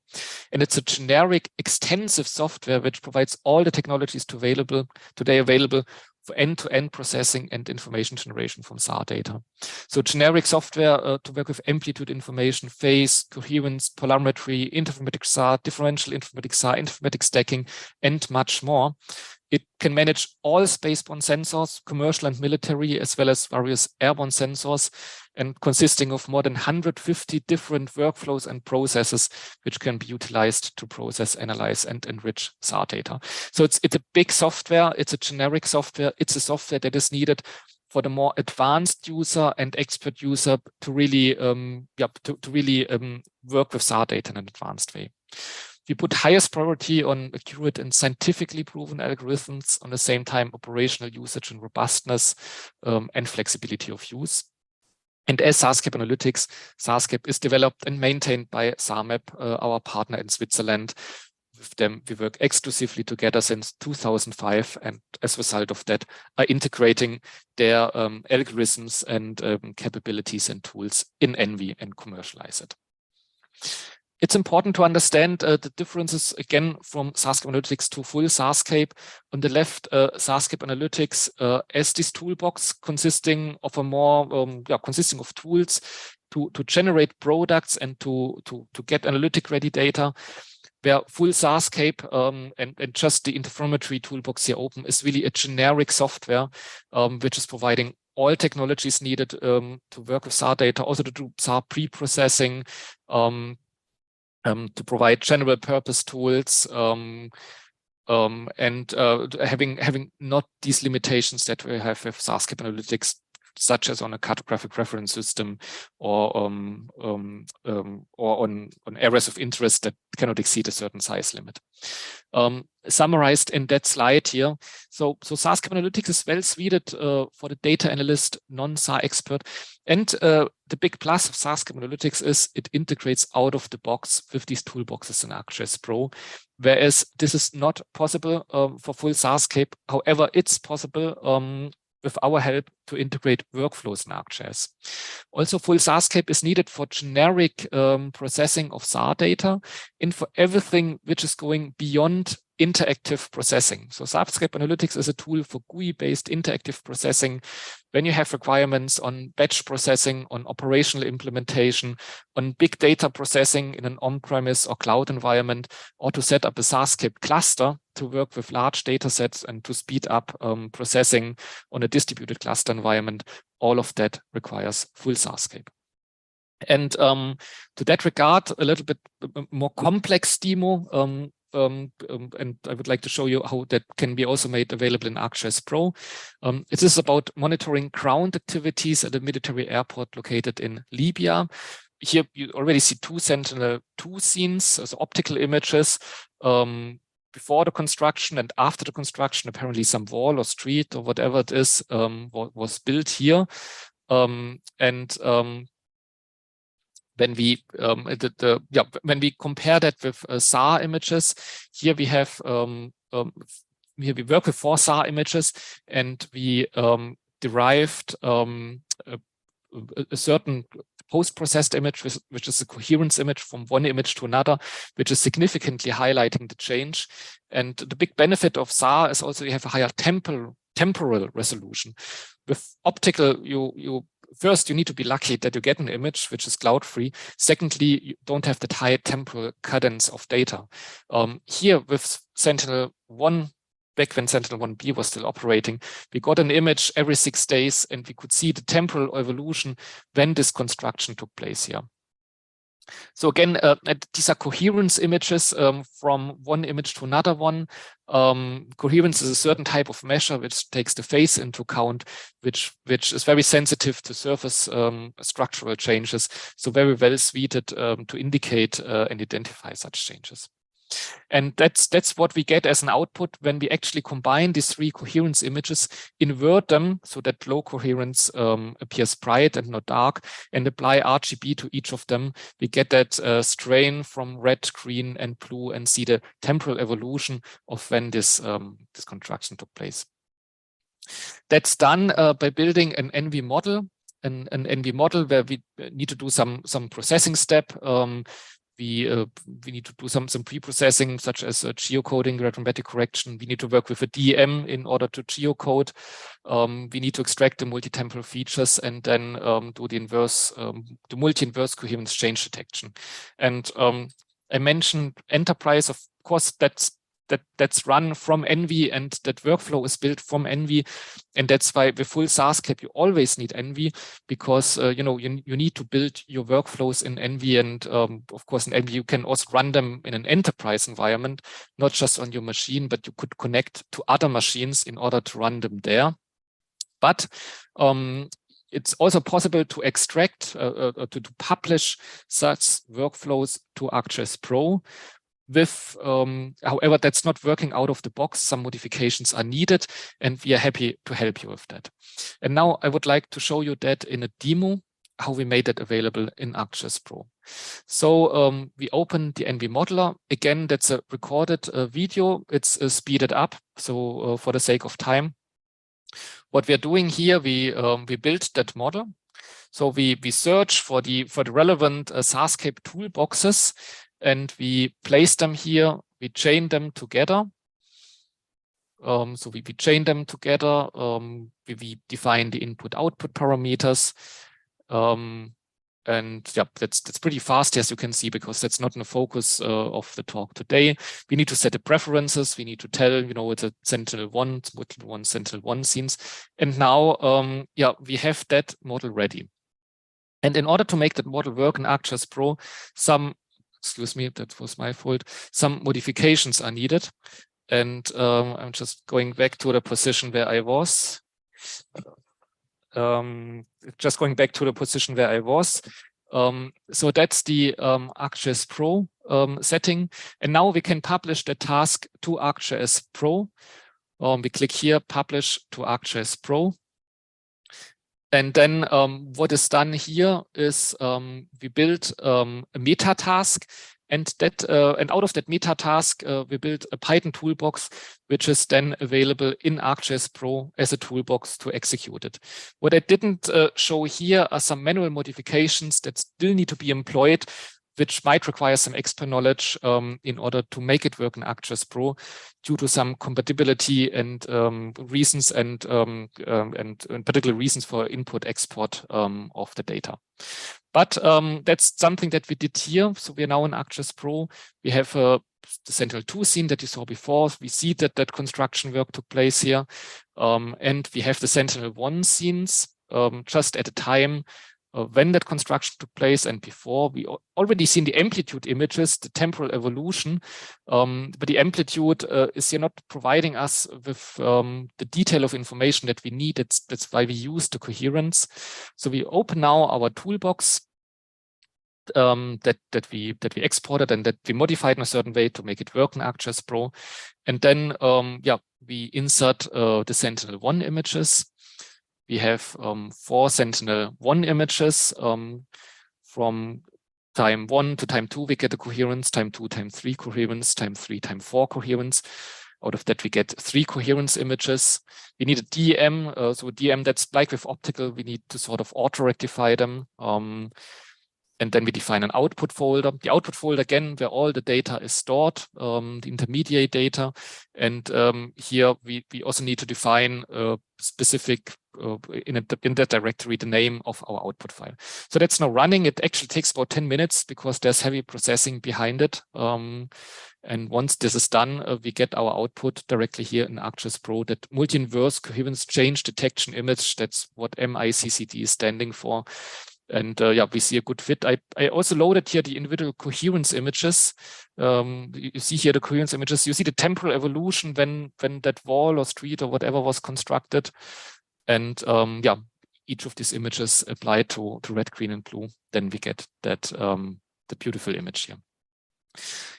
and it's a generic, extensive software which provides all the technologies today available for end-to-end processing and information generation from SAR data. So generic software to work with amplitude information, phase, coherence, polarimetry, interferometric SAR, differential interferometric SAR, interferometric stacking, and much more. It can manage all spaceborne sensors, commercial and military, as well as various airborne sensors, and consisting of more than 150 different workflows and processes, which can be utilized to process, analyze, and enrich SAR data. So it's a big software. It's a generic software. It's a software that is needed for the more advanced user and expert user to really, work with SAR data in an advanced way. We put highest priority on accurate and scientifically proven algorithms, on the same time operational usage and robustness and flexibility of use. And as SARscape Analytics, SARscape is developed and maintained by SARmap, our partner in Switzerland. With them, we work exclusively together since 2005, and as a result of that, are integrating their algorithms and capabilities and tools in ENVI and commercialize it. It's important to understand the differences again from SARscape Analytics to full SARscape. On the left, SARscape Analytics as this toolbox consisting of a more consisting of tools to generate products and to get analytic ready data. Where full SARscape and just the interferometry toolbox here open is really a generic software which is providing all technologies needed to work with SAR data, also to do SAR pre-processing, to provide general purpose tools, and having not these limitations that we have with SARscape Analytics, such as on a cartographic reference system or on areas of interest that cannot exceed a certain size limit. Summarized in that slide here. So SARscape Analytics is well suited for the data analyst, non-SAR expert. And the big plus of SARscape Analytics is it integrates out of the box with these toolboxes in ArcGIS Pro, whereas this is not possible for full SARscape. However, it's possible with our help to integrate workflows in ArcGIS. Also, full SARscape is needed for generic processing of SAR data and for everything which is going beyond interactive processing. So SARscape Analytics is a tool for GUI-based interactive processing when you have requirements on batch processing, on operational implementation, on big data processing in an on-premise or cloud environment, or to set up a SARscape cluster to work with large data sets and to speed up processing on a distributed cluster environment. All of that requires full SARscape. And to that regard, a little bit more complex demo, and I would like to show you how that can be also made available in ArcGIS Pro. It is about monitoring ground activities at a military airport located in Libya. Here you already see two Sentinel-2 scenes, so optical images before the construction and after the construction. Apparently some wall or street or whatever it is was built here. When we when we compare that with SAR images, here we have here we work with 4 SAR images, and we derived a certain post-processed image, which is a coherence image from one image to another, which is significantly highlighting the change. And the big benefit of SAR is also you have a higher temporal resolution. With optical, first, you need to be lucky that you get an image which is cloud-free. Secondly, you don't have that high temporal cadence of data. Here with Sentinel-1, back when Sentinel-1B was still operating, we got an image every 6 days, and we could see the temporal evolution when this construction took place here. So again, these are coherence images from one image to another one. Coherence is a certain type of measure which takes the phase into account, which is very sensitive to surface structural changes. So very well suited to indicate and identify such changes. And that's what we get as an output when we actually combine these 3 coherence images, invert them so that low coherence appears bright and not dark, and apply RGB to each of them. We get that strain from red, green, and blue, and see the temporal evolution of when this construction took place. That's done by building an ENVI model, an ENVI model where we need to do some processing step. We need to do some pre-processing, such as geocoding, radiometric correction. We need to work with a DEM in order to geocode. We need to extract the multi-temporal features and then do the multi-inverse coherence change detection. And I mentioned enterprise, of course, that's run from ENVI, and that workflow is built from ENVI, and that's why with full SARscape you always need ENVI, because you need to build your workflows in ENVI, and of course in ENVI you can also run them in an enterprise environment, not just on your machine, but you could connect to other machines in order to run them there. But it's also possible to extract to publish such workflows to ArcGIS Pro. However, that's not working out of the box. Some modifications are needed, and we are happy to help you with that. And now I would like to show you that in a demo, how we made that available in ArcGIS Pro. So we open the ENVI modeler. Again, that's a recorded video. It's speeded up, so for the sake of time. What we are doing here, we built that model. So we search for the relevant SARscape toolboxes, and we place them here. We chain them together. So we chain them together. We define the input-output parameters. And yeah, that's pretty fast, as you can see, because that's not in the focus of the talk today. We need to set the preferences. We need to tell, it's a Sentinel-1, Sentinel-1, Sentinel-1 scenes. And now, yeah, we have that model ready. And in order to make that model work in ArcGIS Pro, excuse me, that was my fault, some modifications are needed. And I'm just going back to the position where I was. Just going back to the position where I was. So that's the ArcGIS Pro setting. And now we can publish the task to ArcGIS Pro. We click here, publish to ArcGIS Pro. And then what is done here is we build a meta task. And out of that meta task, we built a Python toolbox, which is then available in ArcGIS Pro as a toolbox to execute it. What I didn't show here are some manual modifications that still need to be employed, which might require some expert knowledge in order to make it work in ArcGIS Pro, due to some compatibility and reasons and particular reasons for input-export of the data. But that's something that we did here. So we are now in ArcGIS Pro. We have the Sentinel-2 scene that you saw before. We see that construction work took place here. And we have the Sentinel-1 scenes just at a time when that construction took place and before. We already seen the amplitude images, the temporal evolution, but the amplitude is here not providing us with the detail of information that we need. That's why we use the coherence. So we open now our toolbox that we exported and that we modified in a certain way to make it work in ArcGIS Pro. And then, yeah, we insert the Sentinel-1 images. We have 4 Sentinel-1 images. From time 1 to time 2, we get a coherence, time 2, time 3 coherence, time 3, time 4 coherence. Out of that, we get 3 coherence images. We need a DM. So DM, that's like with optical, we need to sort of auto-rectify them. And then we define an output folder. The output folder, again, where all the data is stored, the intermediate data. And here we also need to define specific, in that directory, the name of our output file. So that's now running. It actually takes about 10 minutes because there's heavy processing behind it. And once this is done, we get our output directly here in ArcGIS Pro, that multi-inverse coherence change detection image. That's what MICCD is standing for. And yeah, we see a good fit. I also loaded here the individual coherence images. You see here the coherence images. You see the temporal evolution when that wall or street or whatever was constructed. And yeah, each of these images applied to red, green, and blue. Then we get that the beautiful image here.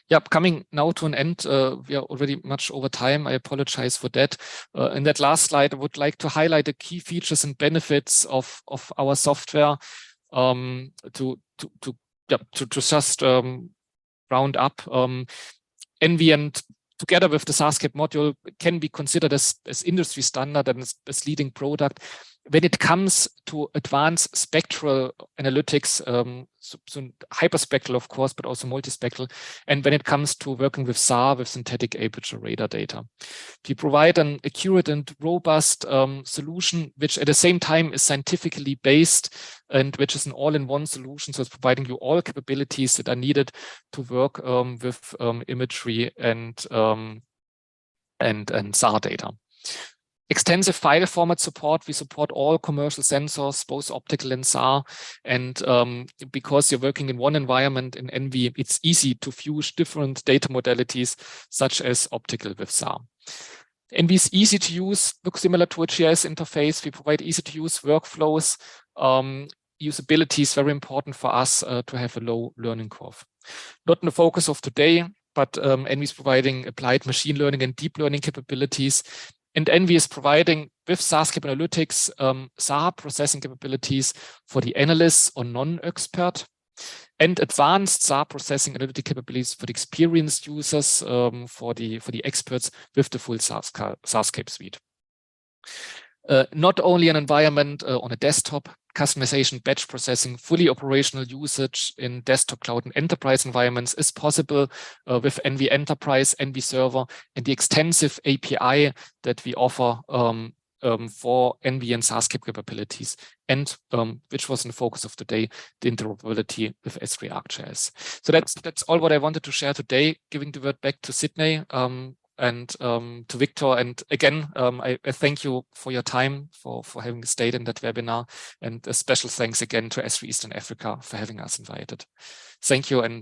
Yeah, coming now to an end. We are already much over time. I apologize for that. In that last slide, I would like to highlight the key features and benefits of our software. To just round up, ENVI and together with the SARscape module can be considered as industry standard and as leading product when it comes to advanced spectral analytics, so hyperspectral, of course, but also multispectral, and when it comes to working with SAR, with synthetic aperture radar data. We provide an accurate and robust solution, which at the same time is scientifically based and which is an all-in-one solution. So it's providing you all capabilities that are needed to work with imagery and SAR data. Extensive file format support. We support all commercial sensors, both optical and SAR. And because you're working in one environment in ENVI, it's easy to fuse different data modalities, such as optical with SAR. ENVI is easy to use, looks similar to a GIS interface. We provide easy to use workflows. Usability is very important for us to have a low learning curve. Not in the focus of today, but ENVI is providing applied machine learning and deep learning capabilities. And ENVI is providing, with SARscape Analytics, SAR processing capabilities for the analysts or non-expert, and advanced SAR processing analytic capabilities for the experienced users, for the experts with the full SARscape suite. Not only an environment on a desktop, customization, batch processing, fully operational usage in desktop, cloud, and enterprise environments is possible with ENVI Enterprise, ENVI Server, and the extensive API that we offer for ENVI and SaaS capabilities, and which was in the focus of today, the interoperability with S3 ArcGIS. So that's all what I wanted to share today, giving the word back to Sydney and to Victor. And again, I thank you for your time, for having stayed in that webinar, and a special thanks again to S3 Eastern Africa for having us invited. Thank you, and